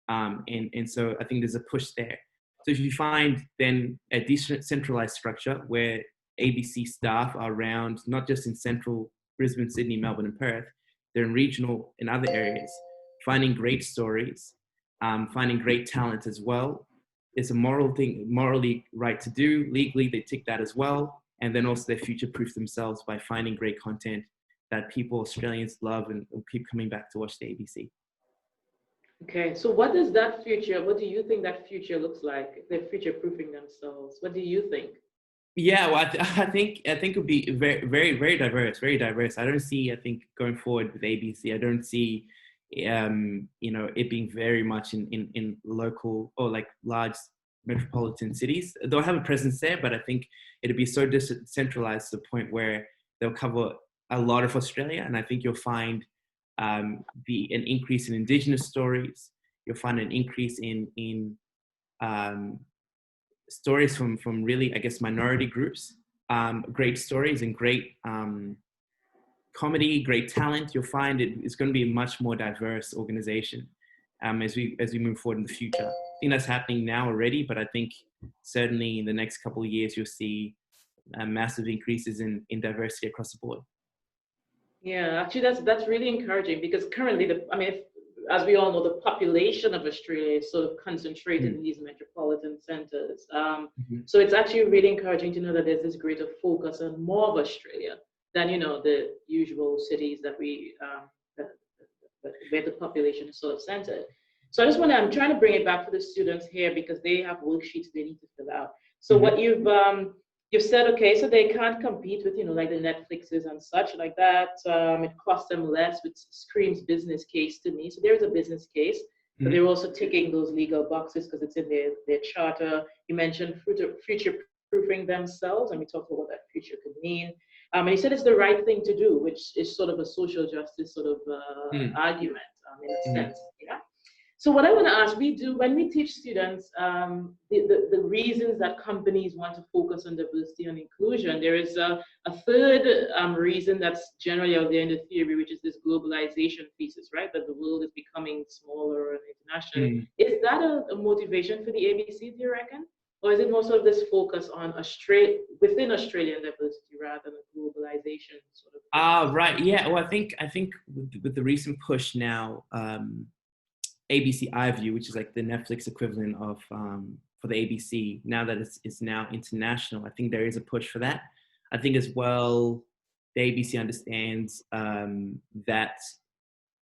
And so I think there's a push there. So if you find then a decentralized structure where ABC staff are around, not just in central Brisbane, Sydney, Melbourne, and Perth, they're in regional and other areas, finding great stories, finding great talent as well. It's a morally right to do. Legally, they tick that as well. And then also they future-proof themselves by finding great content that Australians love and keep coming back to watch the ABC. Okay, so what do you think that future looks like? If they're future-proofing themselves, what do you think? Yeah, well, I think it would be very, very, very diverse. I don't see, I think, going forward with ABC, I don't see, it being very much in local or like large metropolitan cities. They'll have a presence there, but I think it'd be so decentralized to the point where they'll cover a lot of Australia. And I think you'll find an increase in Indigenous stories. You'll find an increase in stories from really, I guess, minority groups, great stories and great comedy, great talent. You'll find it's going to be a much more diverse organization as we move forward in the future. I think that's happening now already, but I think certainly in the next couple of years, you'll see massive increases in diversity across the board. Yeah, actually, that's really encouraging because currently, as we all know, the population of Australia is sort of concentrated in these metropolitan centers. So it's actually really encouraging to know that there's this greater focus on more of Australia than the usual cities that where the population is sort of centered. So I'm trying to bring it back for the students here because they have worksheets they need to fill out. So what you've said, okay, so they can't compete with, like the Netflixes and such like that. It costs them less, which screams business case to me. So there's a business case, but they're also ticking those legal boxes because it's in their charter. You mentioned future-proofing themselves, and we talked about what that future could mean. And he said it's the right thing to do, which is sort of a social justice sort of argument in a sense. Yeah. So what I want to ask, when we teach students the reasons that companies want to focus on diversity and inclusion, there is a third reason that's generally out there in the theory, which is this globalization thesis, right? That the world is becoming smaller and international. Is that a motivation for the ABC, do you reckon? Or is it more sort of this focus on within Australian diversity rather than globalization sort of? Right. Yeah. Well, I think with the recent push now, ABC iView, which is like the Netflix equivalent of for the ABC, now that it's now international, I think there is a push for that. I think as well, the ABC understands that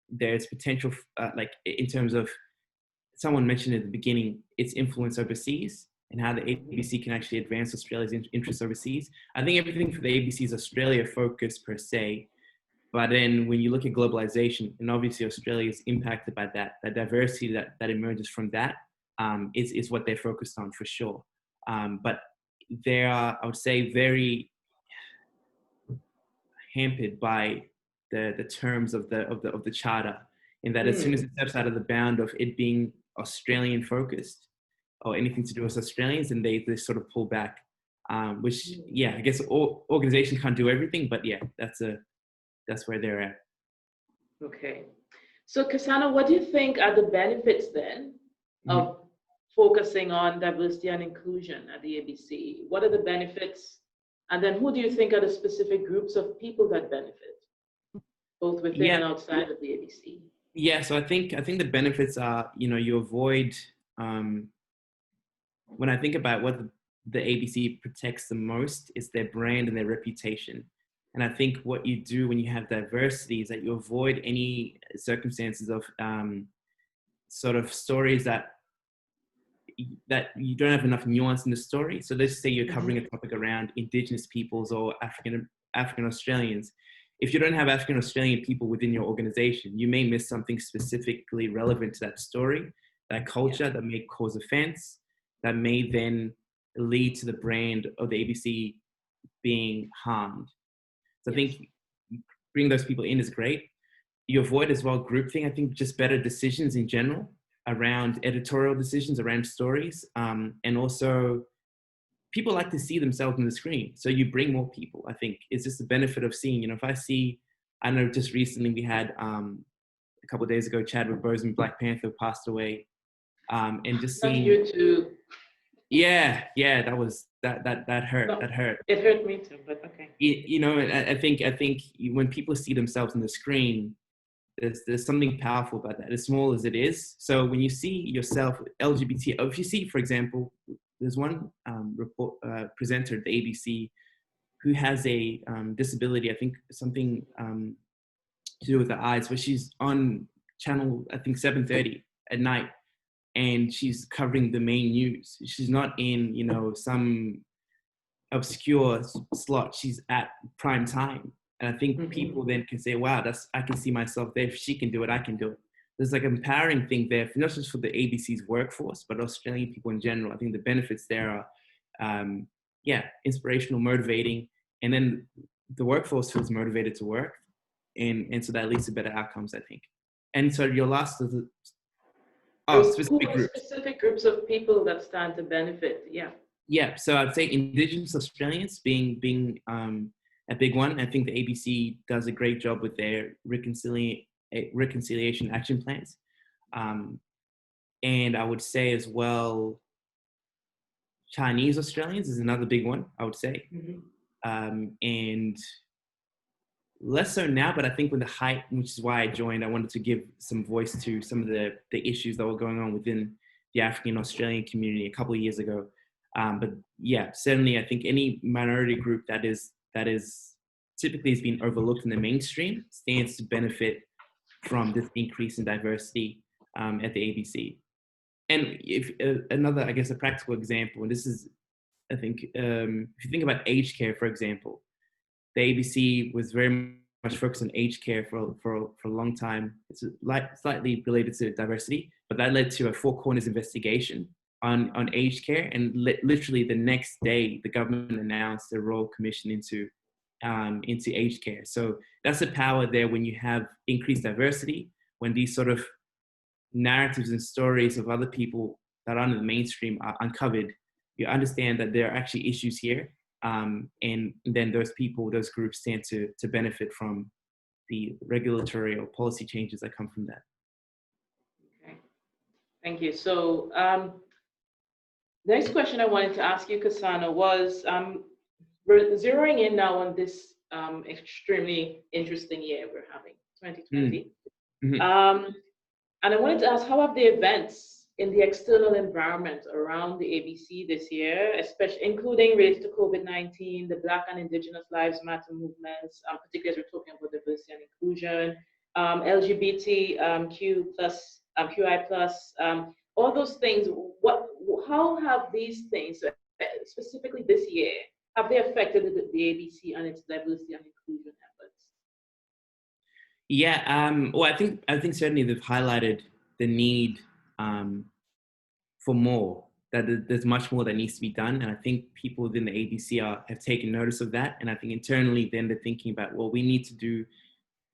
there's potential, like in terms of, someone mentioned at the beginning, its influence overseas and how the ABC can actually advance Australia's interests overseas. I think everything for the ABC is Australia focused per se. But then when you look at globalization, and obviously Australia is impacted by that diversity that emerges from that is what they're focused on for sure. But they are, I would say, very hampered by the terms of the charter, in that as soon as it steps out of the bound of it being Australian focused or anything to do with Australians, and they sort of pull back, which, yeah, I guess organizations can't do everything, but yeah, that's where they're at. Okay. So Nkosana, what do you think are the benefits then of focusing on diversity and inclusion at the ABC? What are the benefits? And then who do you think are the specific groups of people that benefit, both within and outside of the ABC? Yeah, so I think the benefits are, you avoid, when I think about what the ABC protects the most, is their brand and their reputation. And I think what you do when you have diversity is that you avoid any circumstances of sort of stories that you don't have enough nuance in the story. So let's say you're covering a topic around Indigenous peoples or African Australians. if you don't have African Australian people within your organization, you may miss something specifically relevant to that story, that culture, that may cause offense, that may then lead to the brand of the ABC being harmed. So I think bringing those people in is great. You avoid as well groupthink. I think just better decisions in general around editorial decisions, around stories, and also people like to see themselves on the screen. So you bring more people. I think it's just the benefit of seeing, if I see, I know just recently we had a couple of days ago, Chadwick Boseman, Black Panther, passed away. And just seeing. Not you too. Yeah, that was, that hurt, No, that hurt. It hurt me too, but okay. I think when people see themselves on the screen, there's something powerful about that, as small as it is. So when you see yourself LGBT, if you see, for example, there's one presenter at the ABC who has a disability, I think something to do with the eyes, but she's on channel, I think 7:30 at night, and she's covering the main news. She's not in, some obscure slot. She's at prime time. And I think people then can say, wow, I can see myself there. If she can do it, I can do it. There's like an empowering thing there, not just for the ABC's workforce, but Australian people in general. I think the benefits there are, inspirational, motivating, and then the workforce feels motivated to work. And so that leads to better outcomes, I think. And so your last is specific groups of people that stand to benefit. Yeah, so I'd say Indigenous Australians being a big one. I think the ABC does a great job with their reconciliation action plans. And I would say as well, Chinese Australians is another big one, I would say. And less so now, but I think when the height, which is why I joined, I wanted to give some voice to some of the issues that were going on within the African Australian community a couple of years ago. But yeah, certainly I think any minority group that is typically has been overlooked in the mainstream stands to benefit from this increase in diversity at the ABC. And if another, I guess, a practical example, and this is, I think, if you think about aged care, for example, the ABC was very much focused on aged care for a long time. It's slightly related to diversity, but that led to a Four Corners investigation on aged care, and literally the next day, the government announced a royal commission into aged care. So that's the power there when you have increased diversity, when these sort of narratives and stories of other people that are in the mainstream are uncovered. You understand that there are actually issues here, and then those groups stand to benefit from the regulatory or policy changes that come from that. Okay, thank you. So the next question I wanted to ask you, Nkosana, was we're zeroing in now on this extremely interesting year we're having, 2020. And I wanted to ask, how have the events in the external environment around the ABC this year, especially including related to COVID-19, the Black and Indigenous Lives Matter movements, particularly as we're talking about diversity and inclusion, LGBTQ plus, QI plus, all those things, how have these things, specifically this year, have they affected the ABC and its diversity and inclusion efforts? Yeah, well, I think certainly they've highlighted the need for more, that there's much more that needs to be done. And I think people within the ABC have taken notice of that. And I think internally then they're thinking about, well, we need to do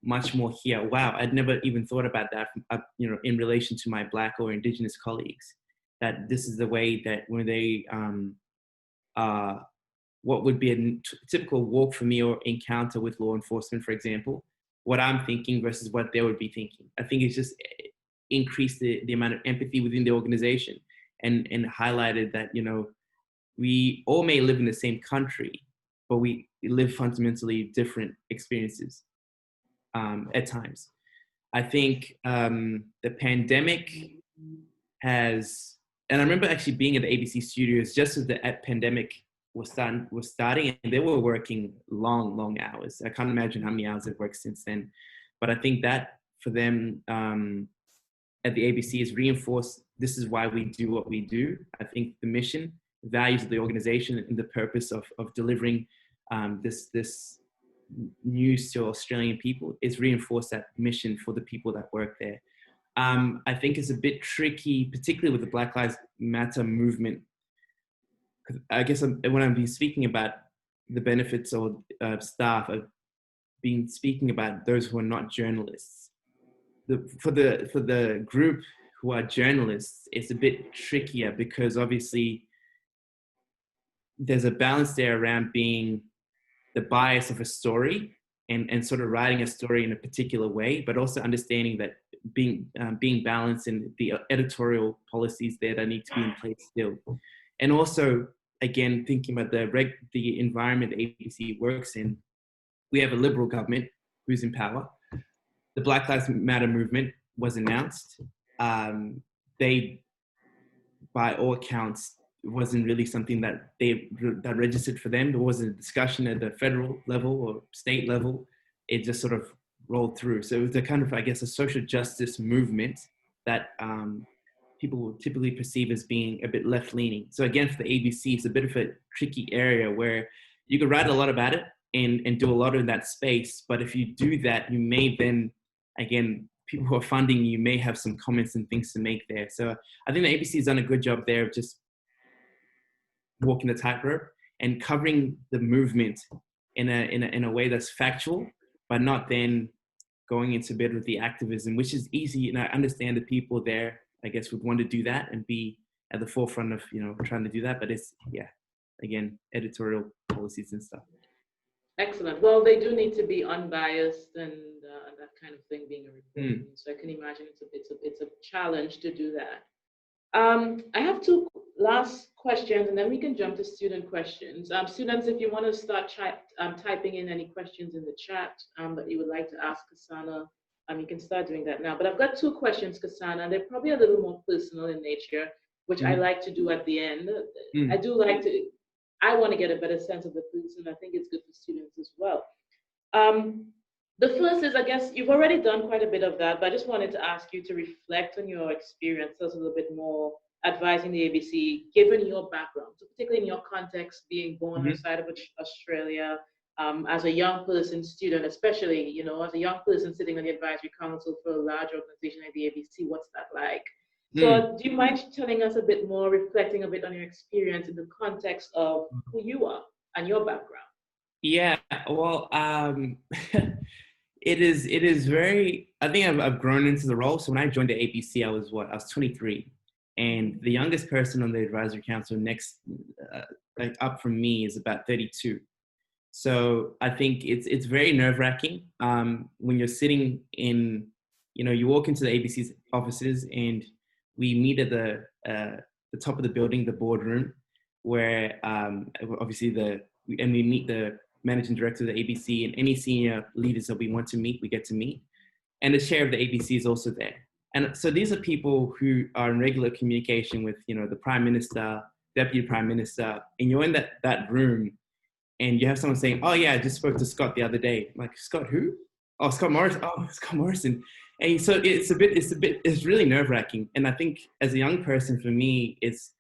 much more here. Wow, I'd never even thought about that, in relation to my Black or Indigenous colleagues, that this is the way that when they, what would be a typical walk for me or encounter with law enforcement, for example, what I'm thinking versus what they would be thinking. I think it's just increased the amount of empathy within the organization and highlighted that, we all may live in the same country, but we live fundamentally different experiences at times. I think the pandemic has, and I remember actually being at the ABC studios just as the pandemic was starting, and they were working long hours. I can't imagine how many hours they've worked since then. But I think that for them at the ABC has reinforced, this is why we do what we do. I think the mission, values of the organization, and the purpose of delivering this news to Australian people is reinforce that mission for the people that work there. I think it's a bit tricky, particularly with the Black Lives Matter movement. I guess when I'm been speaking about the benefits of staff, I've been speaking about those who are not journalists. For the group who are journalists, it's a bit trickier because obviously there's a balance there around being the bias of a story and sort of writing a story in a particular way, but also understanding that being balanced in the editorial policies there that need to be in place still. And also, again, thinking about the environment the ABC works in, we have a Liberal government who's in power. The Black Lives Matter movement was announced. They, by all accounts, wasn't really something that registered for them. There wasn't a discussion at the federal level or state level. It just sort of rolled through. So it was a kind of, I guess, a social justice movement that people will typically perceive as being a bit left-leaning. So again, for the ABC, it's a bit of a tricky area where you could write a lot about it and do a lot in that space. But if you do that, you may then, again, people who are funding you may have some comments and things to make there. So I think the ABC has done a good job there of just walking the tightrope and covering the movement in a way that's factual, but not then going into bed with the activism, which is easy. And I understand the people there, I guess, would want to do that and be at the forefront of, trying to do that. But it's, yeah, again, editorial policies and stuff. Excellent. Well, they do need to be unbiased and that kind of thing being a report. So I can imagine it's a challenge to do that. I have two last questions, and then we can jump to student questions. Students, if you want to start typing in any questions in the chat that you would like to ask Nkosana, you can start doing that now. But I've got two questions, Nkosana, and they're probably a little more personal in nature, which I like to do at the end. I want to get a better sense of the person. I think it's good for students as well. The first is, I guess you've already done quite a bit of that, but I just wanted to ask you to reflect on your experiences a little bit more advising the ABC, given your background, so particularly in your context, being born outside of Australia, as a young person, student, especially, as a young person sitting on the advisory council for a large organization like the ABC, what's that like? So do you mind telling us a bit more, reflecting a bit on your experience in the context of who you are and your background? Yeah, well, it is very, I think I've grown into the role. So when I joined the ABC, I was 23. And the youngest person on the advisory council next, up from me is about 32. So I think it's very nerve-wracking when you're sitting in, you walk into the ABC's offices and we meet at the top of the building, the boardroom, where obviously we meet the managing director of the ABC and any senior leaders that we want to meet, we get to meet. And the chair of the ABC is also there. And so these are people who are in regular communication with, the Prime Minister, Deputy Prime Minister, and you're in that room and you have someone saying, oh yeah, I just spoke to Scott the other day. I'm like, Scott who? Oh, Scott Morrison. Oh, Scott Morrison. And so it's really nerve-wracking. And I think as a young person, for me, it's,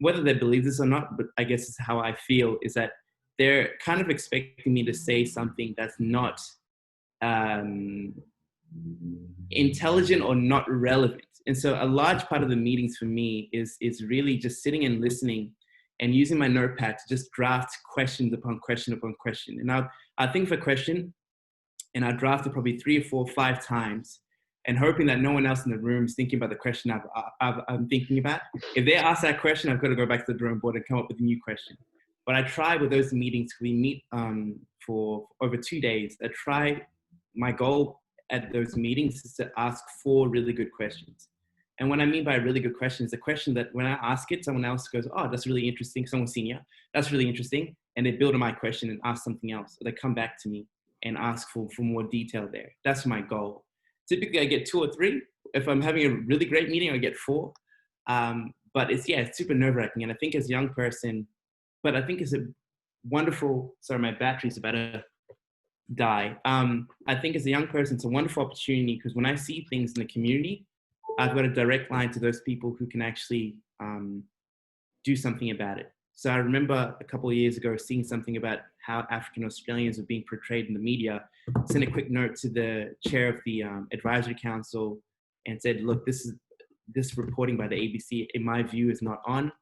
whether they believe this or not, but I guess it's how I feel, is that they're kind of expecting me to say something that's not intelligent or not relevant. And so a large part of the meetings for me is really just sitting and listening and using my notepad to just draft questions upon question upon question. And I think of a question and I draft it probably 3 or 4 or 5 times and hoping that no one else in the room is thinking about the question I'm thinking about. If they ask that question, I've got to go back to the drawing board and come up with a new question. But I try with those meetings, we meet for over 2 days. My goal at those meetings is to ask 4 really good questions. And what I mean by a really good question is a question that when I ask it, someone else goes, oh, that's really interesting. Someone senior, that's really interesting. And they build on my question and ask something else. Or they come back to me and ask for more detail there. That's my goal. Typically I get 2 or 3. If I'm having a really great meeting, I get 4. But it's super nerve-wracking. And I think as a young person, but I think it's a wonderful, sorry, my battery's about to die. I think as a young person, it's a wonderful opportunity because when I see things in the community, I've got a direct line to those people who can actually do something about it. So I remember a couple of years ago seeing something about how African Australians are being portrayed in the media, sent a quick note to the chair of the advisory council and said, look, this reporting by the ABC, in my view, is not on.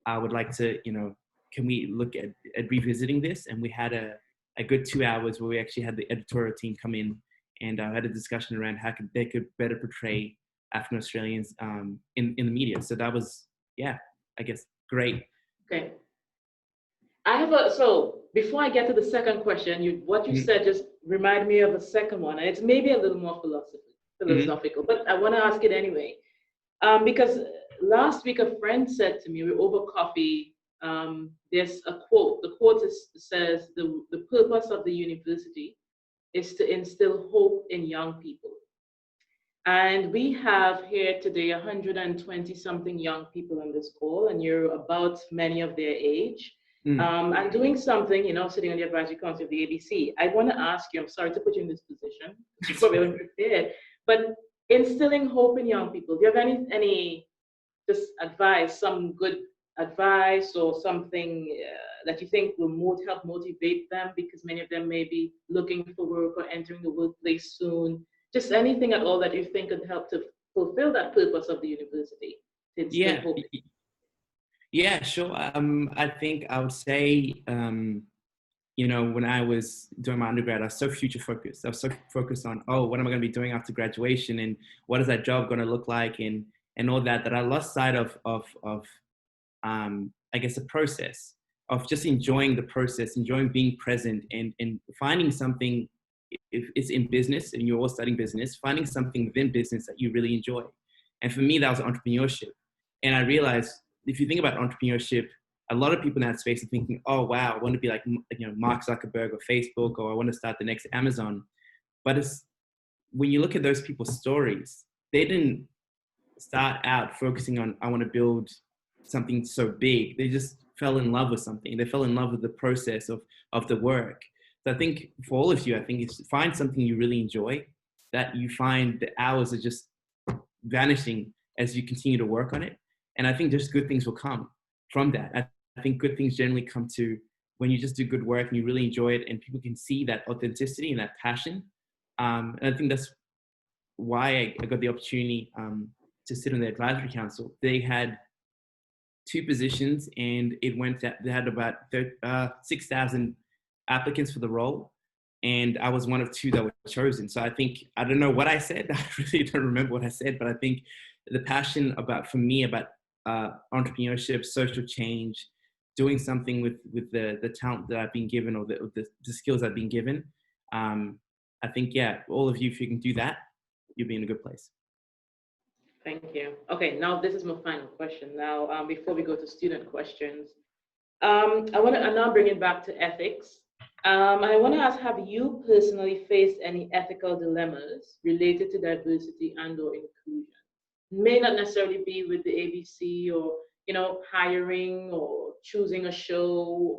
I would like to, can we look at revisiting this? And we had a good 2 hours where we actually had the editorial team come in and had a discussion around how they could better portray African Australians in the media. So that was, I guess, great. Okay. So before I get to the second question, what you said just reminded me of a second one. And it's maybe a little more philosophical, but I want to ask it anyway. Because last week a friend said to me, we're over coffee, there's a quote. The quote says, the purpose of the university is to instill hope in young people. And we have here today 120 something young people on this call, and you're about many of their age. I'm doing something, sitting on the advisory council of the ABC. I want to ask you, I'm sorry to put you in this position, you're probably unprepared, but instilling hope in young people, do you have any just advice, some good advice or something that you think will help motivate them, because many of them may be looking for work or entering the workplace soon? Just anything at all that you think could help to fulfill that purpose of the university. Yeah, sure. I think I would say, when I was doing my undergrad, I was so future focused. I was so focused on, what am I going to be doing after graduation, and what is that job going to look like, and all that I lost sight of I guess, the process of just enjoying the process, enjoying being present, and finding something. If it's in business and you're all studying business, finding something within business that you really enjoy. And for me, that was entrepreneurship. And I realized, if you think about entrepreneurship, a lot of people in that space are thinking, oh, wow, I want to be like, Mark Zuckerberg or Facebook, or I want to start the next Amazon. But when you look at those people's stories, they didn't start out focusing on, I want to build something so big. They just fell in love with something. They fell in love with the process of the work. So I think for all of you, I think it's find something you really enjoy, that you find the hours are just vanishing as you continue to work on it. And I think just good things will come from that. I think good things generally come to when you just do good work and you really enjoy it, and people can see that authenticity and that passion. And I think that's why I got the opportunity to sit on the advisory council. They had 2 positions, and they had about 6,000 applicants for the role, and I was one of 2 that were chosen. So I don't know what I said. I really don't remember what I said, but I think the passion about entrepreneurship, social change, doing something with the talent that I've been given, or the skills I've been given. I think, all of you, if you can do that, you'll be in a good place. Thank you. Okay, now this is my final question. Now, before we go to student questions, I now bring it back to ethics. I want to ask, have you personally faced any ethical dilemmas related to diversity and/or inclusion? May not necessarily be with the ABC, or hiring or choosing a show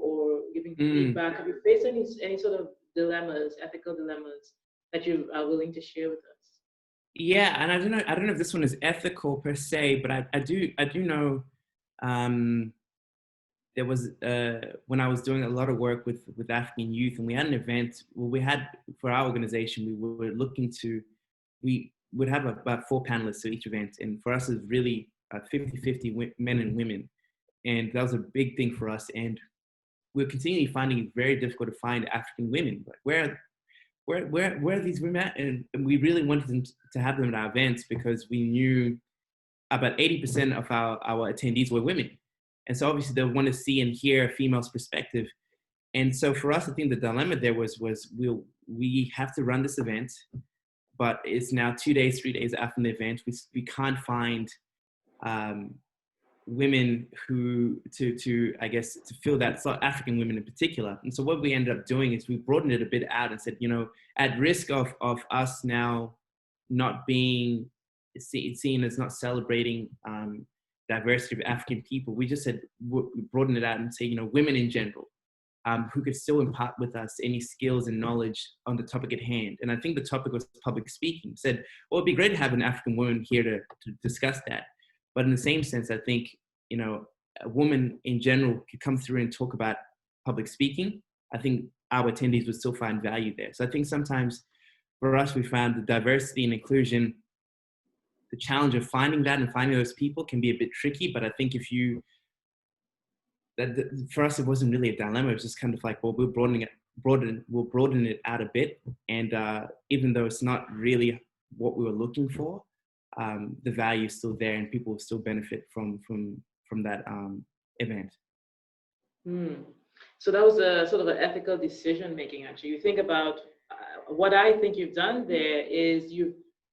or giving feedback. Have you faced any sort of dilemmas, ethical dilemmas, that you are willing to share with us? Yeah, and I don't know if this one is ethical per se, but I do know. There was when I was doing a lot of work with African youth, and we had an event. Well, we had, for our organization, we would have about 4 panelists for each event, and for us, it was really 50-50 men and women, and that was a big thing for us. And we're continually finding it very difficult to find African women. Like, where are these women at? And we really wanted them to have them at our events, because we knew about 80% of our attendees were women. And so obviously they want to see and hear a female's perspective. And so for us, I think the dilemma there was we have to run this event, but it's now 2 days, 3 days after the event. We can't find women who to fill that, so African women in particular. And so what we ended up doing is we broadened it a bit out and said, at risk of us now not being seen as not celebrating diversity of African people, we just said, we broaden it out and say, women in general, who could still impart with us any skills and knowledge on the topic at hand. And I think the topic was public speaking. Said, well, it'd be great to have an African woman here to discuss that. But in the same sense, I think, a woman in general could come through and talk about public speaking, I think our attendees would still find value there. So I think sometimes for us, we found the diversity and inclusion, the challenge of finding that and finding those people can be a bit tricky. But I think for us, it wasn't really a dilemma. It was just kind of like, well, we'll broaden it out a bit. And even though it's not really what we were looking for, the value is still there, and people will still benefit from that event. So that was a sort of an ethical decision making. Actually, you think about what I think you've done there is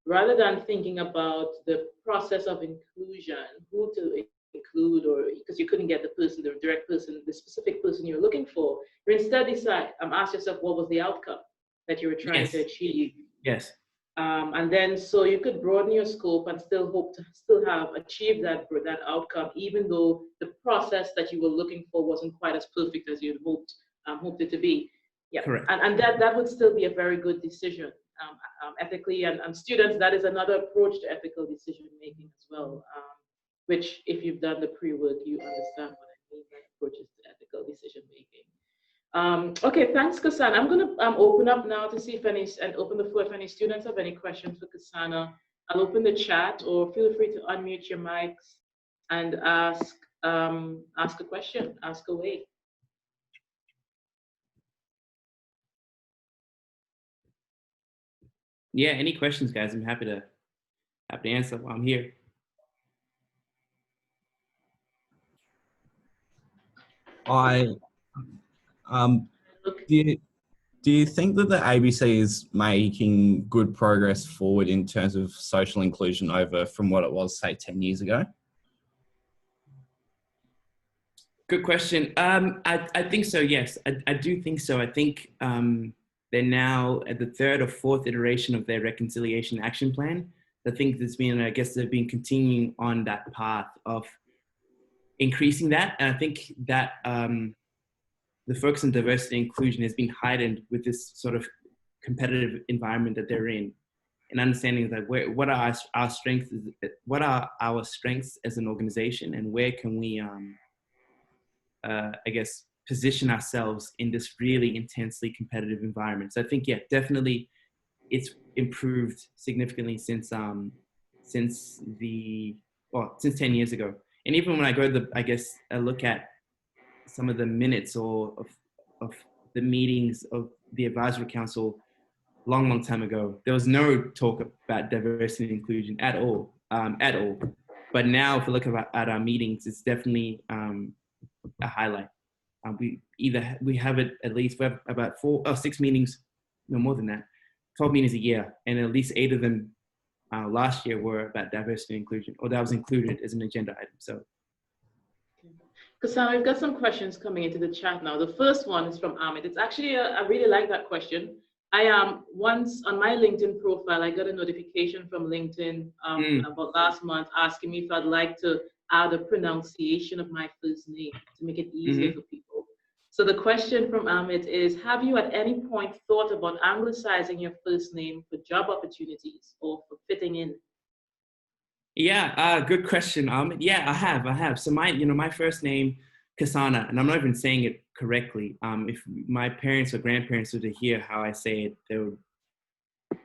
rather than thinking about the process of inclusion, who to include, or because you couldn't get the direct person, the specific person you're looking for, you instead ask yourself, what was the outcome that you were trying to achieve? Yes. And then so you could broaden your scope and still hope to have achieved that outcome, even though the process that you were looking for wasn't quite as perfect as you'd hoped it to be. Yeah, correct. And that would still be a very good decision ethically. And students, that is another approach to ethical decision making as well, which if you've done the pre-work, you understand what I mean by approaches to ethical decision making. Okay, thanks, Nkosana. I'm going to open up now to see open the floor if any students have any questions for Nkosana. I'll open the chat, or feel free to unmute your mics and ask a question, ask away. Yeah, any questions, guys? I'm happy to answer while I'm here. Do you think that the ABC is making good progress forward in terms of social inclusion over from what it was, say, 10 years ago? Good question. I think so, yes. I do think so. I think they're now at the third or fourth iteration of their reconciliation action plan. I think they've been continuing on that path of increasing that. And I think that the focus on diversity and inclusion has been heightened with this sort of competitive environment that they're in, and understanding that what are our strengths as an organization, and where can we, I guess, position ourselves in this really intensely competitive environment. So I think, yeah, definitely, it's improved significantly since 10 years ago. And even when I go I look at some of the minutes of the meetings of the advisory council long time ago, there was no talk about diversity and inclusion at all. But now if we look at our meetings, it's definitely a highlight. We have it at least, we have about 4 or 6 meetings, no more than that, 12 meetings a year, and at least 8 of them last year were about diversity and inclusion, or that was included as an agenda item. So, Nkosana, we've got some questions coming into the chat now. The first one is from Ahmed. It's actually, I really like that question. Once on my LinkedIn profile, I got a notification from LinkedIn about last month asking me if I'd like to add a pronunciation of my first name to make it easier for people. So the question from Ahmed is, have you at any point thought about anglicizing your first name for job opportunities or for fitting in? Yeah, good question, Ahmed. Yeah, I have. So my first name, Nkosana, and I'm not even saying it correctly. If my parents or grandparents were to hear how I say it, it would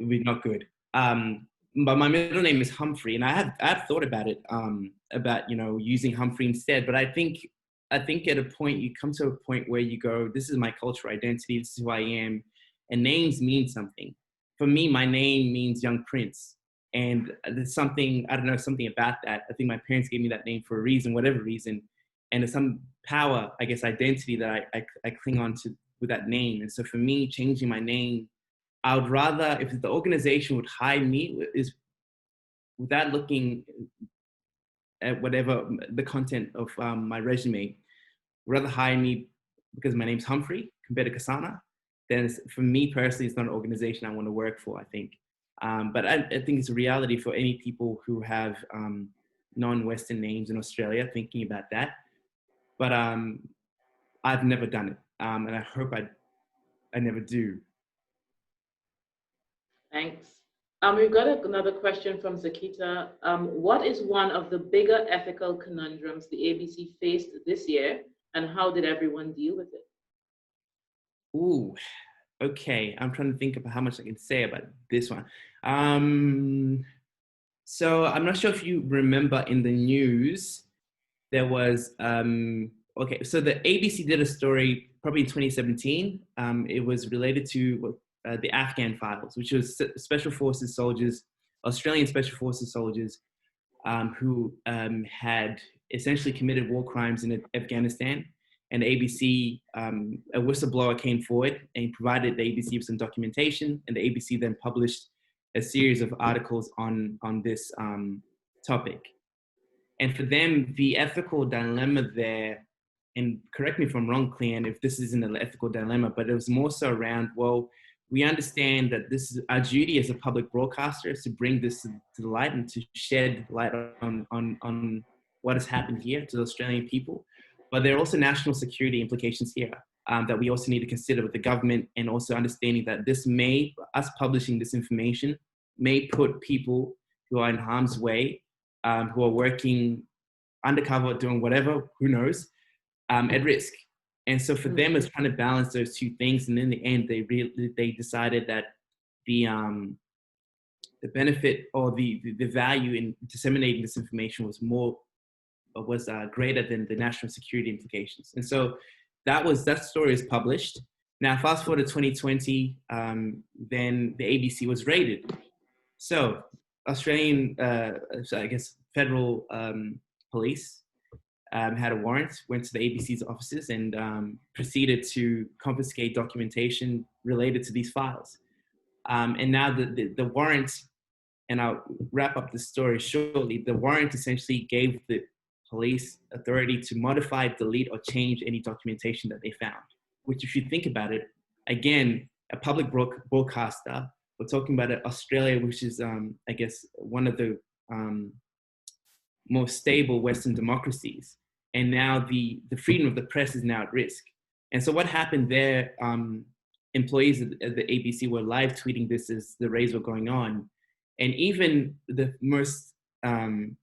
be not good. But my middle name is Humphrey, and I've thought about it, about using Humphrey instead. But I think at a point you come to a point where you go, this is my cultural identity, this is who I am, and names mean something. For me, my name means young prince, and there's something, I don't know, something about that. I think my parents gave me that name for a reason, whatever reason, and there's some power, I guess, identity that I cling on to with that name. And so for me, changing my name, I would rather, if the organization would hire me, is without looking at whatever the content of my resume, would rather hire me because my name's Humphrey compared to Nkosana. Then for me personally, it's not an organization I want to work for, I think. But I think it's a reality for any people who have non-Western names in Australia, thinking about that. But I've never done it, and I hope I never do. Thanks. We've got another question from Zakita. What is one of the bigger ethical conundrums the ABC faced this year, and how did everyone deal with it? Ooh, okay. I'm trying to think about how much I can say about this one. So I'm not sure if you remember in the news, there was, okay, so the ABC did a story probably in 2017. It was related to the Afghan files, which was special forces soldiers, Australian special forces soldiers who had essentially committed war crimes in Afghanistan. And the ABC, a whistleblower came forward and provided the ABC with some documentation, and the ABC then published a series of articles on this topic. And for them, the ethical dilemma there, and correct me if I'm wrong, Clean, if this isn't an ethical dilemma, but it was more so around, well, we understand that this is our duty as a public broadcaster is to bring this to the light and to shed light on what has happened here to the Australian people. But there are also national security implications here that we also need to consider with the government, and also understanding that us publishing this information may put people who are in harm's way, who are working undercover, doing whatever, who knows, at risk. And so for them, it's trying to balance those two things. And in the end, they decided that the benefit or the value in disseminating this information was greater than the national security implications. And so that story is published. Now, fast forward to 2020, then the ABC was raided. So Australian, I guess, federal police had a warrant, went to the ABC's offices, and proceeded to confiscate documentation related to these files. And now the warrant, and I'll wrap up the story shortly, the warrant essentially gave the police authority to modify, delete, or change any documentation that they found, which, if you think about it, again, a public broadcaster, we're talking about Australia, which is, I guess, one of the more stable Western democracies. And now the freedom of the press is now at risk. And so what happened there, employees at the ABC were live tweeting this as the raids were going on. And even the most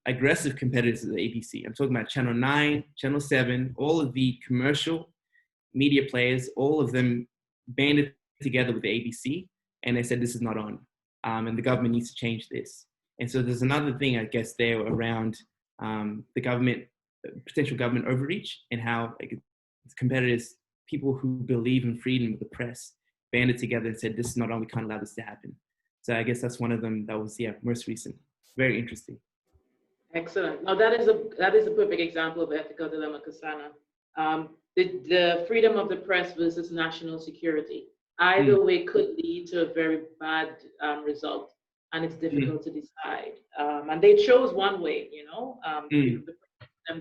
aggressive competitors of the ABC, I'm talking about Channel 9, Channel 7, all of the commercial media players, all of them banded together with the ABC, and they said, this is not on, and the government needs to change this. And so there's another thing, I guess, there around the government, potential government overreach, and how competitors, people who believe in freedom of the press, banded together and said, this is not on, we can't allow this to happen. So I guess that's one of them that was, most recent. Very interesting. Excellent. Now that is a perfect example of ethical dilemma, Nkosana. The freedom of the press versus national security. Either way could lead to a very bad result, and it's difficult to decide. And they chose one way,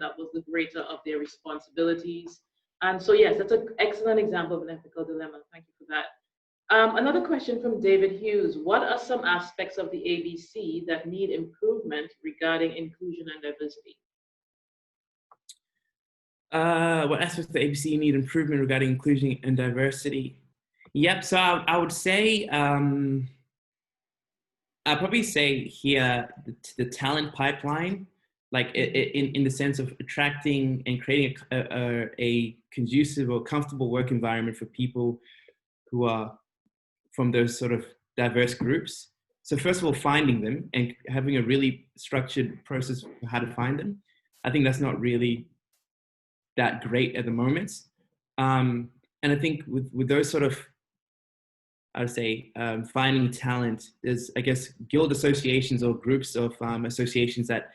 that was the greater of their responsibilities. And so, yes, that's an excellent example of an ethical dilemma. Thank you for that. Another question from David Hughes. What are some aspects of the ABC that need improvement regarding inclusion and diversity? What aspects of the ABC need improvement regarding inclusion and diversity? Yep, so I would say, I'd probably say here, the talent pipeline, like in the sense of attracting and creating a conducive or comfortable work environment for people who are from those sort of diverse groups. So first of all, finding them and having a really structured process for how to find them. I think that's not really that great at the moment. And I think with those sort of, I would say, finding talent, there's, I guess, guild associations or groups of associations that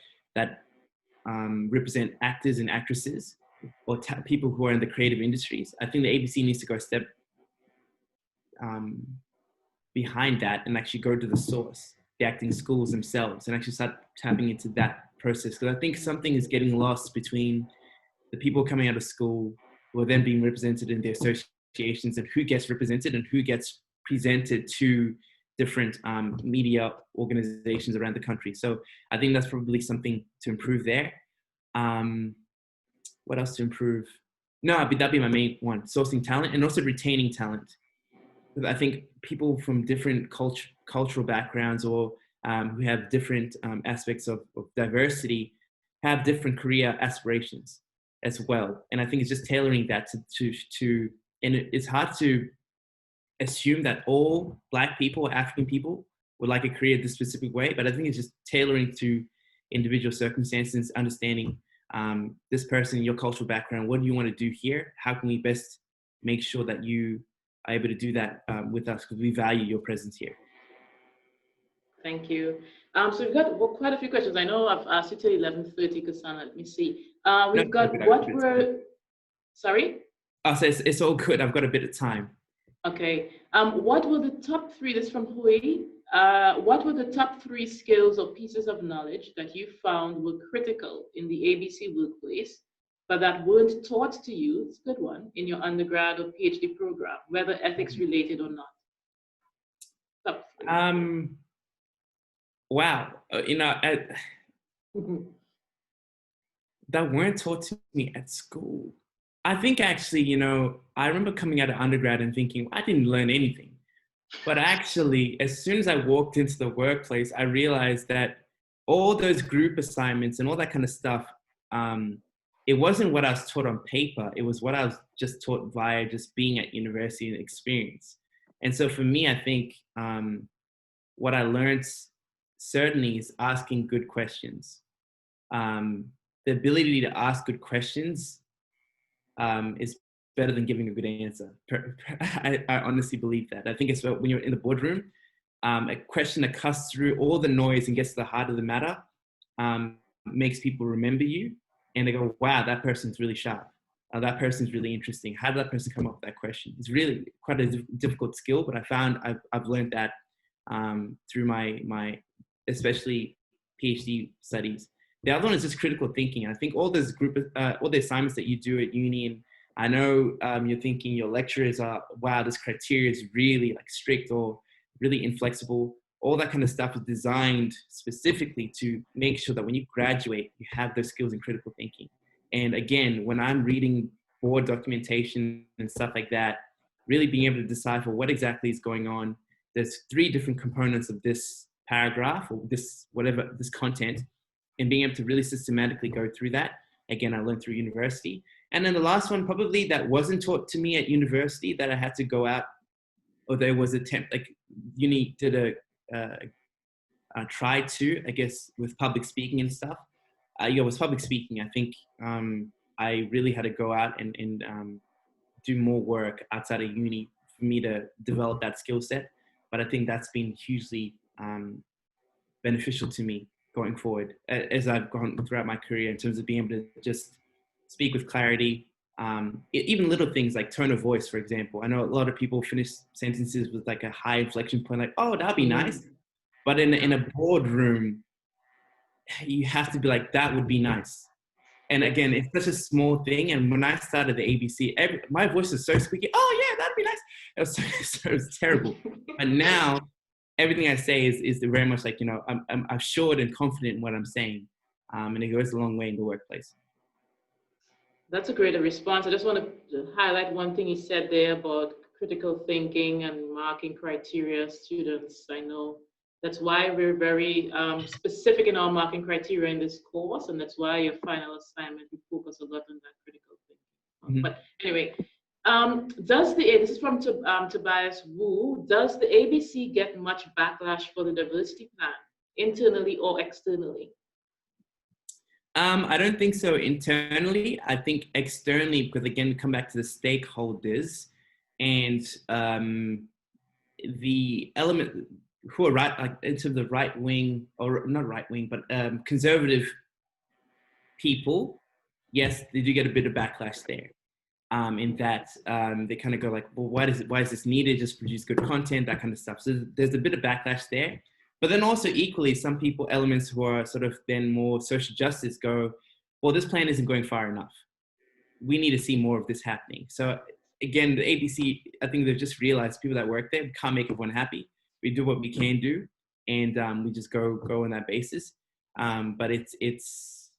represent actors and actresses or people who are in the creative industries. I think the ABC needs to go a step behind that and actually go to the source, the acting schools themselves, and actually start tapping into that process. Because I think something is getting lost between the people coming out of school who are then being represented in the associations, and who gets represented and who gets presented to different media organizations around the country. So I think that's probably something to improve there. What else to improve? No, that'd be my main one, sourcing talent and also retaining talent. I think people from different cultural backgrounds or who have different aspects of diversity have different career aspirations as well. And I think it's just tailoring that to and it's hard to assume that all Black people or African people would like a career this specific way, but I think it's just tailoring to individual circumstances, understanding this person, your cultural background, what do you want to do here? How can we best make sure that you are able to do that with us, because we value your presence here. Thank you. So we've got quite a few questions. I know I've asked you till 11:30, Nkosana. Let me see. We've got what were, sorry? Oh, so it's all good. I've got a bit of time. Okay. What were the top three, this is from Hui, what were the top three skills or pieces of knowledge that you found were critical in the ABC workplace, but that weren't taught to you, it's a good one, in your undergrad or PhD program, whether ethics related or not? Top three. Wow. That weren't taught to me at school. I think actually, I remember coming out of undergrad and thinking, I didn't learn anything. But actually, as soon as I walked into the workplace, I realized that all those group assignments and all that kind of stuff, it wasn't what I was taught on paper. It was what I was just taught via just being at university and experience. And so for me, I think what I learned certainly is asking good questions. The ability to ask good questions is better than giving a good answer. I honestly believe that. I think it's when you're in the boardroom, a question that cuts through all the noise and gets to the heart of the matter makes people remember you, and they go, wow, that person's really sharp. That person's really interesting. How did that person come up with that question? It's really quite a difficult skill, but I found I've learned that through my especially PhD studies. The other one is just critical thinking. I think all those all the assignments that you do at uni, and I know you're thinking your lecturers are, wow, this criteria is really like strict or really inflexible. All that kind of stuff is designed specifically to make sure that when you graduate, you have those skills in critical thinking. And again, when I'm reading board documentation and stuff like that, really being able to decipher what exactly is going on. There's 3 different components of this paragraph or this content, and being able to really systematically go through that. Again, I learned through university. And then the last one, probably that wasn't taught to me at university, that I had to go out, or there was like uni did a try to, I guess, with public speaking and stuff. With public speaking, I think I really had to go out and do more work outside of uni for me to develop that skill set. But I think that's been hugely beneficial to me going forward as I've gone throughout my career, in terms of being able to just speak with clarity. Even little things like tone of voice, for example. I know a lot of people finish sentences with like a high inflection point, like, oh, that'd be nice. But in a boardroom, you have to be like, that would be nice. And again, it's such a small thing. And when I started the ABC, my voice was so squeaky. Oh yeah, that'd be nice. It was terrible. But now everything I say is very much like, I'm assured and confident in what I'm saying. And it goes a long way in the workplace. That's a great response. I just want to highlight one thing you said there about critical thinking and marking criteria students. I know that's why we're very specific in our marking criteria in this course, and that's why your final assignment, we focus a lot on that critical thinking. Mm-hmm. But anyway, this is from Tobias Wu, does the ABC get much backlash for the diversity plan, internally or externally? I don't think so internally. I think externally, because again, come back to the stakeholders and the element who are right, like in terms of right wing, or not right wing, but conservative people. Yes, they do get a bit of backlash there. In that they kind of go like, well, why is this needed? Just produce good content, that kind of stuff. So there's a bit of backlash there. But then also equally, some people, elements who are sort of then more social justice go, well, this plan isn't going far enough. We need to see more of this happening. So again, the ABC, I think they've just realized, people that work there, we can't make everyone happy. We do what we can do, and we just go on that basis. But it's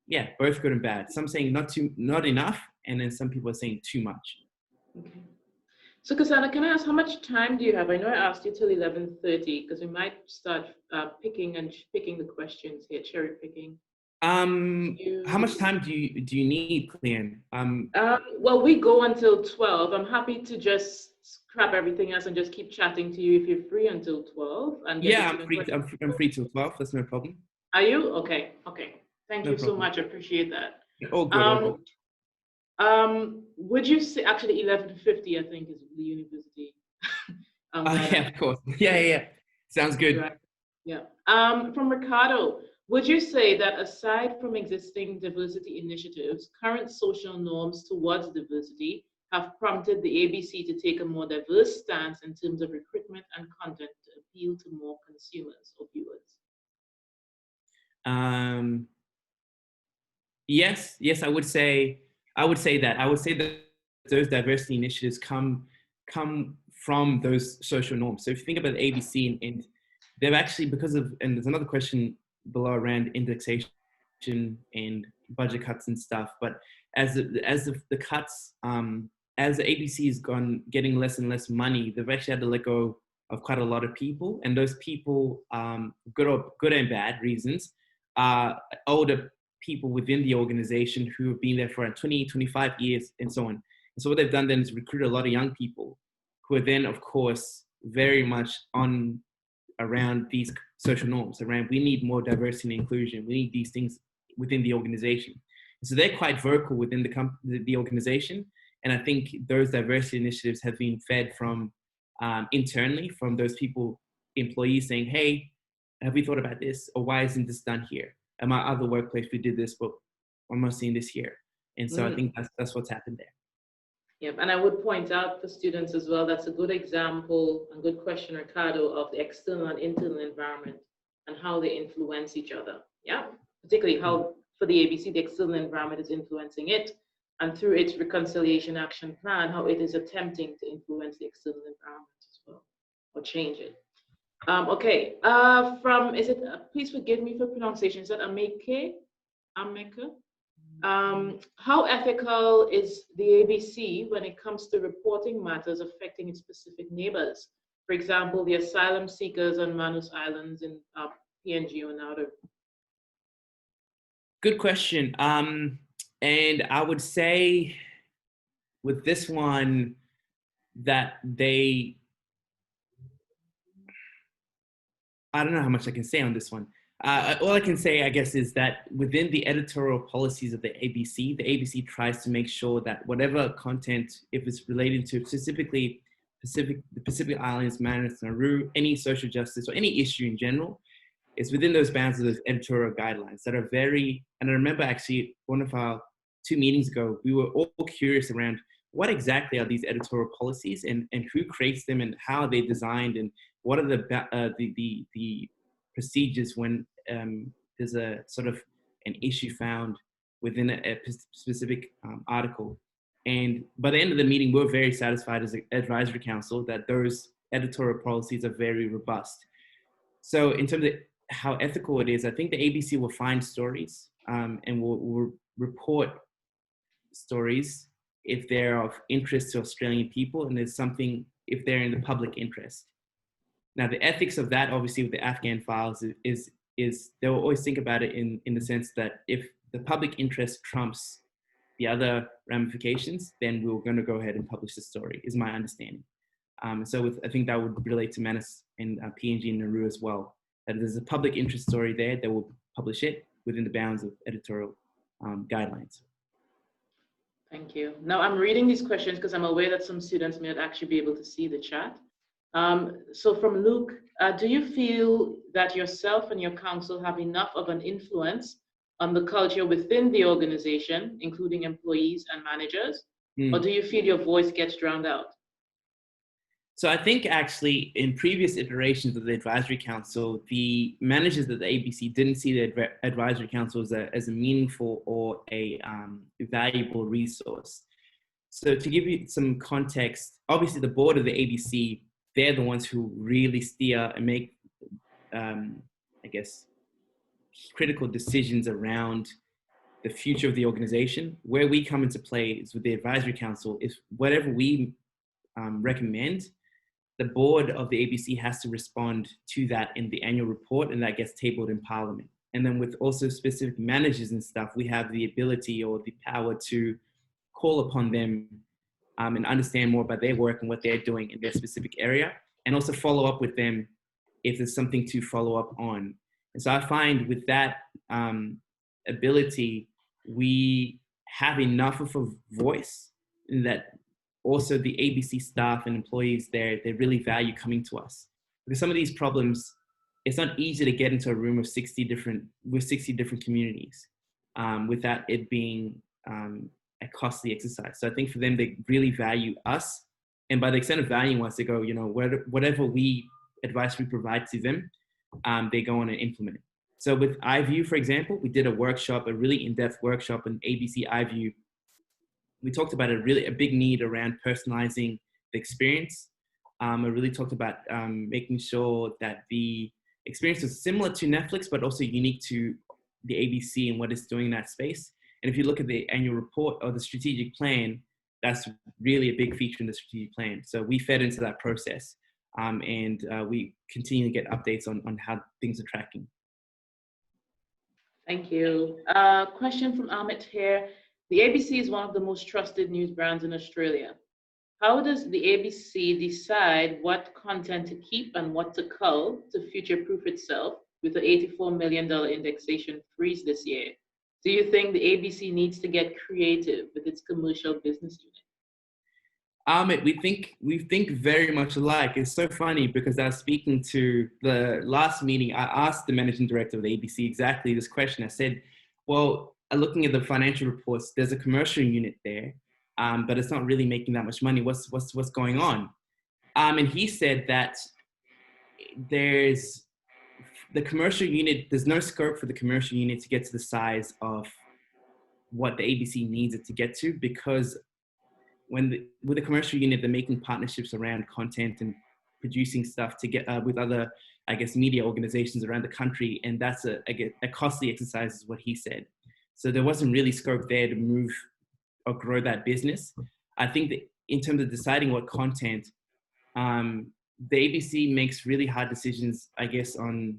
yeah, both good and bad. Some saying not enough, and then some people are saying too much. Okay. So Nkosana, can I ask how much time do you have? I know I asked you till 11:30 because we might start picking the questions here, cherry picking. How much time do you need, Clean? Well, we go until 12. I'm happy to just scrap everything else and just keep chatting to you if you're free until 12. And get Yeah, the I'm free. I'm free till 12. That's no problem. Are you? Okay. Okay. Thank No you so problem. much. I appreciate that. All good. All good. Would you say actually 11:50? I think is the university. Yeah, of course. Yeah. Sounds good. Right. Yeah. From Ricardo, would you say that aside from existing diversity initiatives, current social norms towards diversity have prompted the ABC to take a more diverse stance in terms of recruitment and content to appeal to more consumers or viewers? Yes, I would say that. I would say that those diversity initiatives come from those social norms. So if you think about the ABC, and they've actually, because of, and there's another question below around indexation and budget cuts and stuff, but as the cuts, as the ABC has gone getting less and less money, they've actually had to let go of quite a lot of people, and those people, good and bad reasons, are older people within the organization who have been there for 20, 25 years and so on. And so what they've done then is recruit a lot of young people who are then, of course, very much on around these social norms, around we need more diversity and inclusion. We need these things within the organization. And so they're quite vocal within the organization. And I think those diversity initiatives have been fed from internally from those people, employees saying, hey, have we thought about this? Or why isn't this done here? At my other workplace, we did this, but I'm not seeing this here. And so I think that's what's happened there. Yep, and I would point out for students as well, that's a good example and good question, Ricardo, of the external and internal environment and how they influence each other. Yeah, particularly how for the ABC, the external environment is influencing it, and through its reconciliation action plan, how it is attempting to influence the external environment as well, or change it. Okay, please forgive me for pronunciation, is that Ameke? How ethical is the ABC when it comes to reporting matters affecting its specific neighbors? For example, the asylum seekers on Manus Islands in PNG or Nauru. Good question. And I would say with this one that I don't know how much I can say on this one. All I can say, I guess, is that within the editorial policies of the ABC tries to make sure that whatever content, if it's related to specifically the Pacific Islands, Manus, Nauru, any social justice or any issue in general, is within those bounds of those editorial guidelines that are very, and I remember actually one of our 2 meetings ago, we were all curious around what exactly are these editorial policies and who creates them and how they're designed and what are the procedures when there's a sort of an issue found within a specific article. And by the end of the meeting, we're very satisfied as an advisory council that those editorial policies are very robust. So in terms of how ethical it is, I think the ABC will find stories and will report stories if they're of interest to Australian people and there's something, if they're in the public interest. Now, the ethics of that, obviously, with the Afghan files is they'll always think about it in the sense that if the public interest trumps the other ramifications, then we're going to go ahead and publish the story, is my understanding. So I think that would relate to Manus and PNG and Nauru as well. That if there's a public interest story there, they will publish it within the bounds of editorial guidelines. Thank you. Now I'm reading these questions because I'm aware that some students may not actually be able to see the chat. So from Luke, do you feel that yourself and your council have enough of an influence on the culture within the organization, including employees and managers? Or do you feel your voice gets drowned out? So I think actually in previous iterations of the advisory council, the managers of the ABC didn't see the advisory council as a meaningful or a valuable resource. So to give you some context, obviously the board of the ABC, they're the ones who really steer and make, I guess, critical decisions around the future of the organization. Where we come into play is with the advisory council. If whatever we recommend, the board of the ABC has to respond to that in the annual report, and that gets tabled in Parliament. And then with also specific managers and stuff, we have the ability or the power to call upon them and understand more about their work and what they're doing in their specific area, and also follow up with them if there's something to follow up on. And so I find with that ability, we have enough of a voice in that also the ABC staff and employees there, they really value coming to us. Because some of these problems, it's not easy to get into a room of 60 different communities without it being a costly exercise. So I think for them, they really value us. And by the extent of valuing us, they go, you know, whatever advice we provide to them, they go on and implement it. So with iView, for example, we did a workshop, a really in-depth workshop in ABC iView. We talked about a big need around personalizing the experience. I really talked about making sure that the experience is similar to Netflix, but also unique to the ABC and what it's doing in that space. And if you look at the annual report or the strategic plan, that's really a big feature in the strategic plan. So we fed into that process, and we continue to get updates on how things are tracking. Thank you. Question from Amit here. The ABC is one of the most trusted news brands in Australia. How does the ABC decide what content to keep and what to cull to future-proof itself with the $84 million indexation freeze this year? Do you think the ABC needs to get creative with its commercial business unit? Amit, we think very much alike. It's so funny because I was speaking to the last meeting. I asked the managing director of the ABC exactly this question. I said, well, looking at the financial reports, there's a commercial unit there, but it's not really making that much money. What's going on? And he said that there's no scope for the commercial unit to get to the size of what the ABC needs it to get to, because with the commercial unit, they're making partnerships around content and producing stuff to get with other, I guess, media organizations around the country. And that's a costly exercise is what he said. So there wasn't really scope there to move or grow that business. I think that in terms of deciding what content, the ABC makes really hard decisions, I guess, on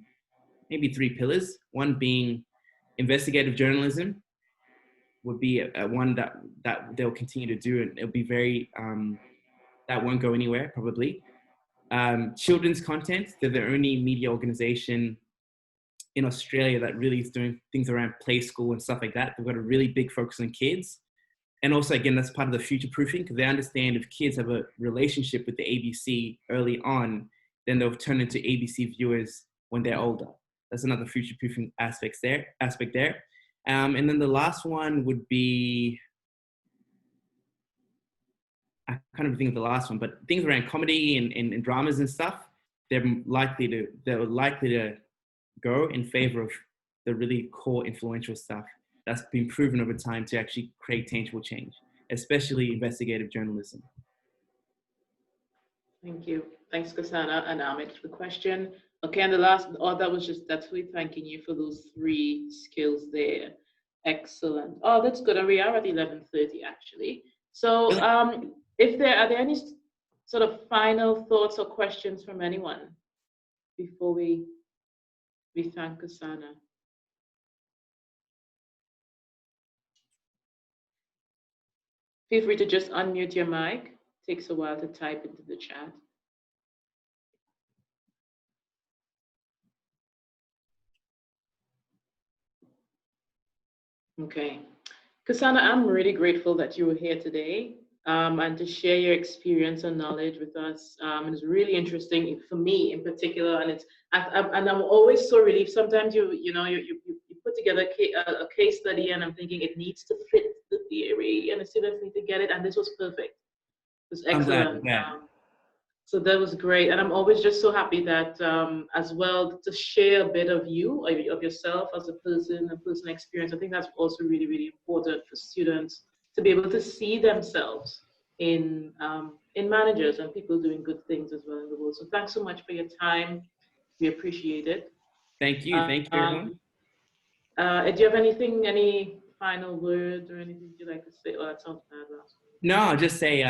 maybe 3 pillars. One being investigative journalism would be one that they'll continue to do, and it'll be very, that won't go anywhere probably. Children's content, they're the only media organization in Australia that really is doing things around play school and stuff like that. They've got a really big focus on kids. And also, again, that's part of the future proofing, because they understand if kids have a relationship with the ABC early on, then they'll turn into ABC viewers when they're older. That's another future proofing aspect there. And then the last one would be, I can't even think of the last one, but things around comedy and dramas and stuff, they're likely to go in favor of the really core influential stuff that's been proven over time to actually create tangible change, especially investigative journalism. Thank you. Thanks, Nkosana and Amit, for the question. Okay, and that's really thanking you for those 3 skills there. Excellent. Oh, that's good. And we are at 11:30 actually. So are there any sort of final thoughts or questions from anyone before we thank Nkosana? Feel free to just unmute your mic. Takes a while to type into the chat. Okay. Nkosana, I'm really grateful that you were here today and to share your experience and knowledge with us. It was really interesting for me in particular, and I'm always so relieved. Sometimes you put together a case study, and I'm thinking it needs to fit the theory, and the students need to get it, and this was perfect. It was excellent. So that was great, and I'm always just so happy that as well to share a bit of you, of yourself as a person, experience. I think that's also really, really important for students to be able to see themselves in managers and people doing good things as well in the world. So thanks so much for your time. We appreciate it. Thank you. Thank you, everyone. Do you have any final words or anything you'd like to say? Oh, that sounds bad. No, I'll just say,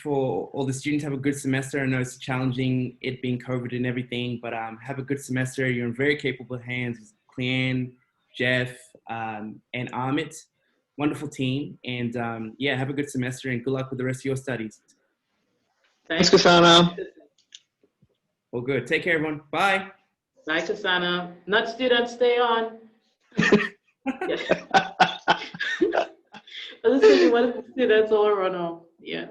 for all the students, have a good semester. I know it's challenging, it being COVID and everything, but have a good semester. You're in very capable hands, Cleanne, Jeff, and Amit. wonderful team. And yeah, have a good semester and good luck with the rest of your studies. Thanks, Nkosana. Well, good. Take care, everyone. Bye. Bye, Nkosana. Not students, stay on. Yeah. I was thinking, what if the students all run off? Yeah.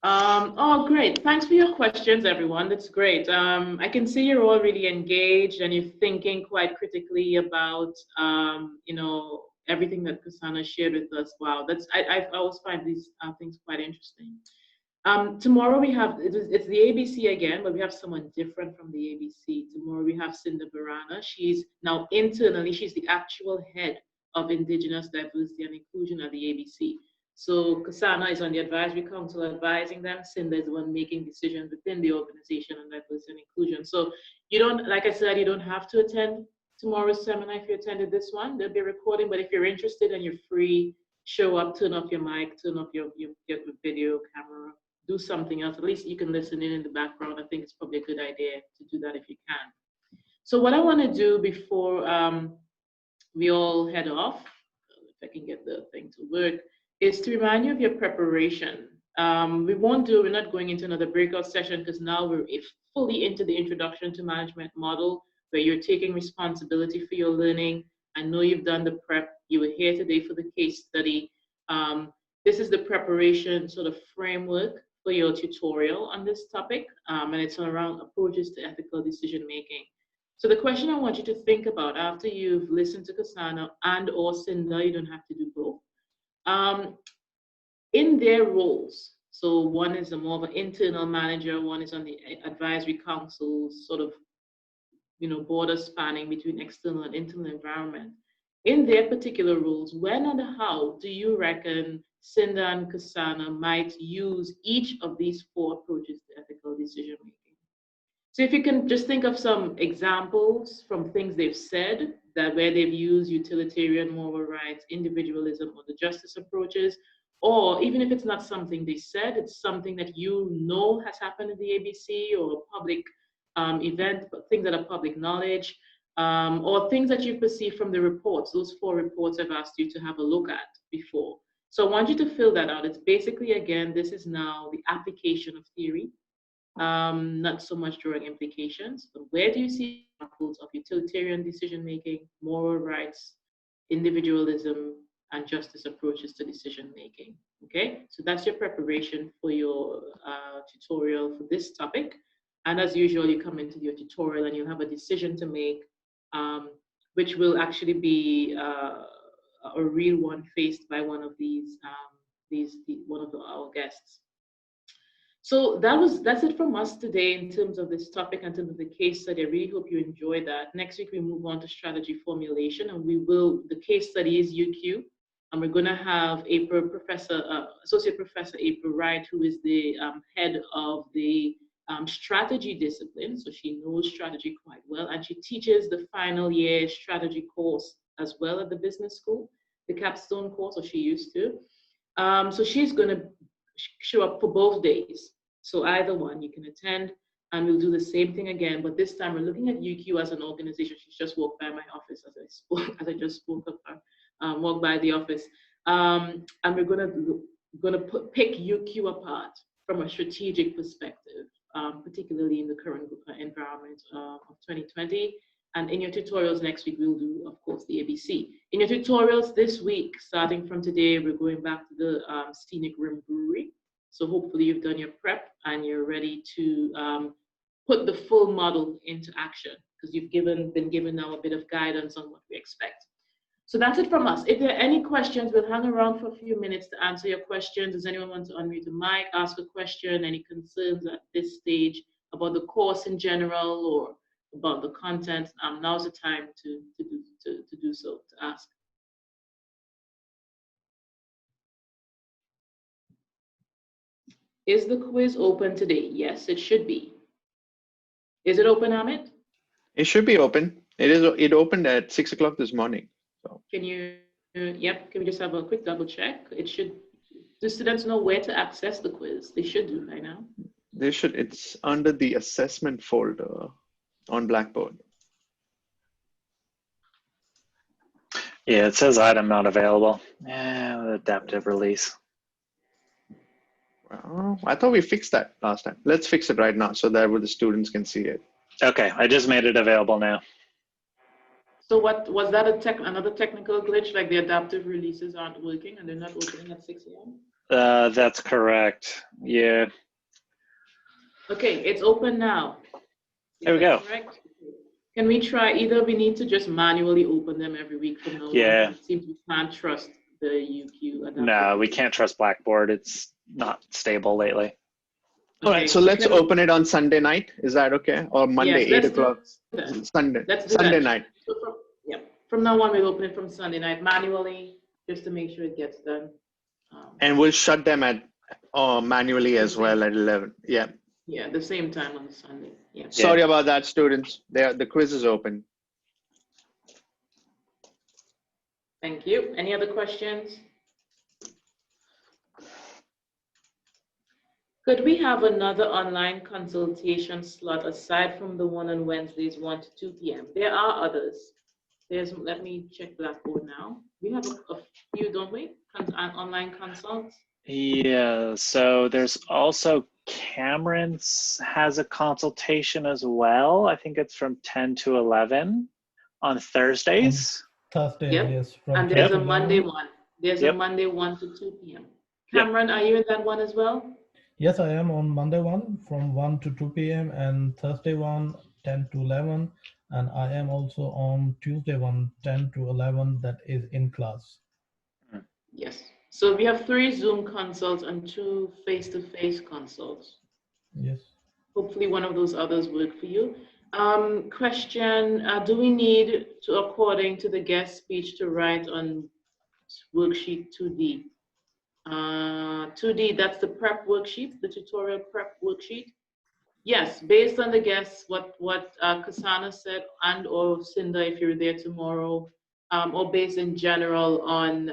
Oh, great. Thanks for your questions, everyone. That's great. I can see you're all really engaged and you're thinking quite critically about, you know, everything that Nkosana shared with us. Wow, I always find these things quite interesting. Tomorrow we have, it's the ABC again, but we have someone different from the ABC. Tomorrow we have Cinda Barana. She's now internally, she's the actual head of Indigenous Diversity and Inclusion at the ABC. So Nkosana is on the advisory council advising them. Cinda is the one making decisions within the organization on diversity and inclusion. So you don't, like I said, you don't have to attend tomorrow's seminar if you attended this one. There'll be a recording, but if you're interested and you're free, show up, turn off your mic, turn off your video camera, do something else. At least you can listen in the background. I think it's probably a good idea to do that if you can. So what I want to do before we all head off, if I can get the thing to work, is to remind you of your preparation. We're not going into another breakout session because now we're fully into the introduction to management model where you're taking responsibility for your learning. I know you've done the prep. You were here today for the case study. This is the preparation sort of framework for your tutorial on this topic, and it's around approaches to ethical decision making. So the question I want you to think about after you've listened to Nkosana and or Cinda, you don't have to do both, in their roles. So one is more of an internal manager, one is on the advisory council, sort of, you know, border spanning between external and internal environment. In their particular roles, when and how do you reckon Cinda and Nkosana might use each of these 4 approaches to ethical decision making? So if you can just think of some examples from things they've said that where they've used utilitarian moral rights, individualism, or the justice approaches, or even if it's not something they said, it's something that you know has happened in the ABC or a public event, but things that are public knowledge, or things that you perceive from the reports. Those 4 reports I've asked you to have a look at before. So I want you to fill that out. It's basically, again, this is now the application of theory, not so much drawing implications, but where do you see examples of utilitarian decision-making, moral rights, individualism, and justice approaches to decision-making, okay? So that's your preparation for your tutorial for this topic. And as usual, you come into your tutorial and you'll have a decision to make, which will actually be a real one faced by one of our guests. So that's it from us today in terms of this topic, in terms of the case study. I really hope you enjoyed that. Next week, we move on to strategy formulation, and the case study is UQ, and we're gonna have Associate Professor April Wright, who is the head of the strategy discipline. So she knows strategy quite well, and she teaches the final year strategy course as well at the business school, the capstone course, or she used to. So she's gonna show up for both days. So either one you can attend, and we'll do the same thing again, but this time we're looking at UQ as an organization. She's just walked by my office as I just spoke of her, walked by the office. And we're gonna pick UQ apart from a strategic perspective, particularly in the current environment of 2020. And in your tutorials next week, we'll do, of course, the ABC. In your tutorials this week, starting from today, we're going back to the Scenic Rim Brewery. So hopefully you've done your prep and you're ready to put the full model into action, because you've been given now a bit of guidance on what we expect. So that's it from us. If there are any questions, we'll hang around for a few minutes to answer your questions. Does anyone want to unmute the mic, ask a question, any concerns at this stage about the course in general or about the content? Now's the time to do so, to ask. Is the quiz open today? Yes, it should be. Is it open, Amit? It should be open. It opened at 6 o'clock this morning. So Can you, yep, can we just have a quick double check? It should, do students know where to access the quiz? They should do by now. they should. It's under the assessment folder on Blackboard. Yeah, it says item not available. Yeah, adaptive release. Well, I thought we fixed that last time. Let's fix it right now so that the students can see it. Okay, I just made it available now. So what was that another technical glitch, like the adaptive releases aren't working and they're not opening at 6 a.m.? That's correct. Yeah. Okay, it's open now. There we go. Correct? Can we try, either we need to just manually open them every week from now on? Yeah. It seems we can't trust the UQ adaptive. No, we can't trust Blackboard. It's not stable lately. All right, so let's open it on Sunday night. Is that okay? Or Monday, Yes, 8 o'clock? Sunday. Let's do Sunday that. night. So from now on, we'll open it from Sunday night manually, just to make sure it gets done. And we'll shut them at manually as well at 11. Yeah. Yeah, the same time on Sunday. Yeah. Sorry about that, students. The quiz is open. Thank you. Any other questions? Could we have another online consultation slot aside from the one on Wednesdays, 1 to 2 p.m.? There are others. Let me check Blackboard now. We have a few, don't we? Online consults. Yeah, so there's also Cameron's has a consultation as well. I think it's from 10 to 11 on Thursdays. Thursday, Yep. yes. And there's a Monday one. There's a Monday 1 to 2 p.m. Cameron, are you in that one as well? Yes, I am on Monday one from 1 to 2 p.m. and Thursday one 10 to 11. And I am also on Tuesday one 10 to 11 that is in class. Yes. So we have 3 Zoom consults and 2 face-to-face consults. Yes. Hopefully one of those others work for you. Question, do we need to, according to the guest speech, to write on worksheet 2D? 2D, that's the prep worksheet, the tutorial prep worksheet. Yes, based on the guests, what Nkosana said, and or Cinda, if you're there tomorrow, or based in general on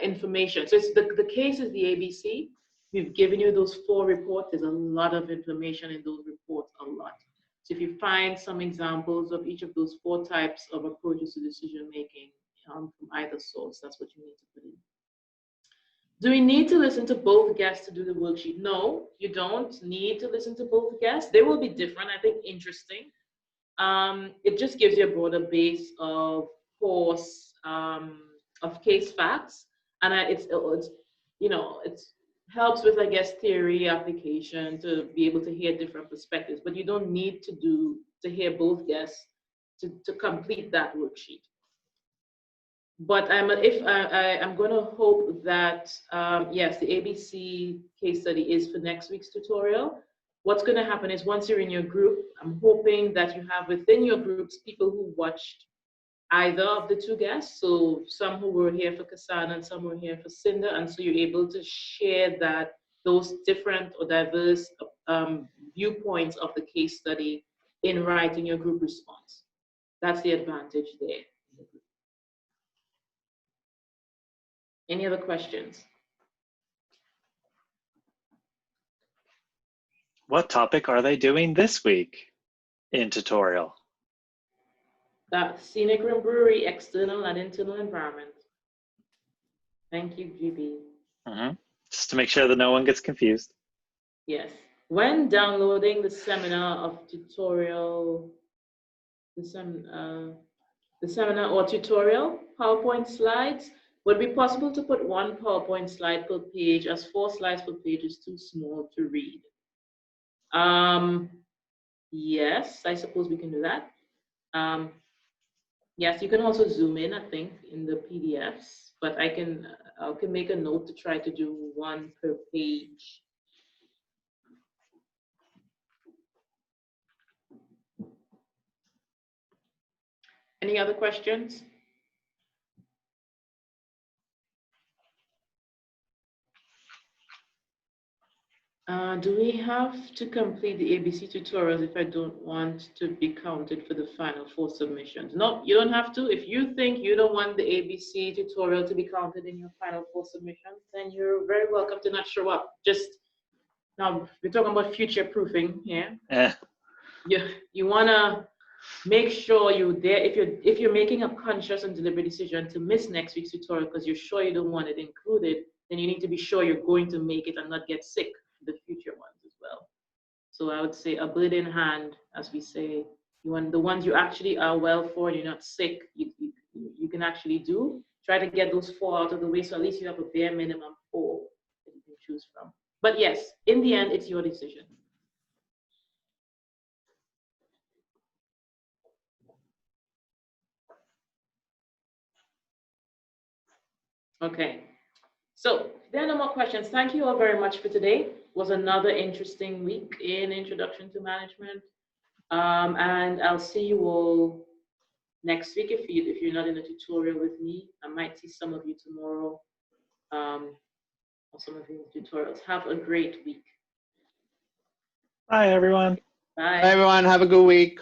information. So it's the case is the ABC. We've given you those 4 reports. There's a lot of information in those reports, a lot. So if you find some examples of each of those 4 types of approaches to decision making from either source, that's what you need to put in. Do we need to listen to both guests to do the worksheet? No, you don't need to listen to both guests. They will be different, I think interesting. It just gives you a broader base of course, of case facts. And it's helps with, I guess, theory application to be able to hear different perspectives, but you don't need to hear both guests to complete that worksheet. But I'm going to hope that, yes, the ABC case study is for next week's tutorial. What's going to happen is once you're in your group, I'm hoping that you have within your groups people who watched either of the 2 guests. So some who were here for Nkosana and some were here for Cinda. And so you're able to share those different or diverse viewpoints of the case study in writing your group response. That's the advantage there. Any other questions? What topic are they doing this week in tutorial? That scenic room brewery, external and internal environment. Thank you, GB. Just to make sure that no one gets confused. Yes. When downloading the seminar of tutorial, the seminar or tutorial PowerPoint slides, would it be possible to put 1 PowerPoint slide per page, as 4 slides per page is too small to read? Yes, I suppose we can do that. Yes, you can also zoom in, I think, in the PDFs, but I can make a note to try to do 1 per page. Any other questions? Do we have to complete the ABC tutorials if I don't want to be counted for the final 4 submissions? No, you don't have to. If you think you don't want the ABC tutorial to be counted in your final 4 submissions, then you're very welcome to not show up. Just now, we're talking about future proofing here. You wanna make sure you there. If you're making a conscious and deliberate decision to miss next week's tutorial because you're sure you don't want it included, then you need to be sure you're going to make it and not get sick for the future ones as well. So I would say a bird in hand, as we say. You want the ones you actually are well for, you're not sick, you can actually do. Try to get those 4 out of the way, so at least you have a bare minimum 4 that you can choose from. But yes, in the end, it's your decision. Okay, so if there are no more questions, thank you all very much for today. It was another interesting week in Introduction to Management. And I'll see you all next week if you're not in a tutorial with me. I might see some of you tomorrow, or some of you in tutorials. Have a great week. Bye, everyone. Bye. Bye, everyone. Have a good week.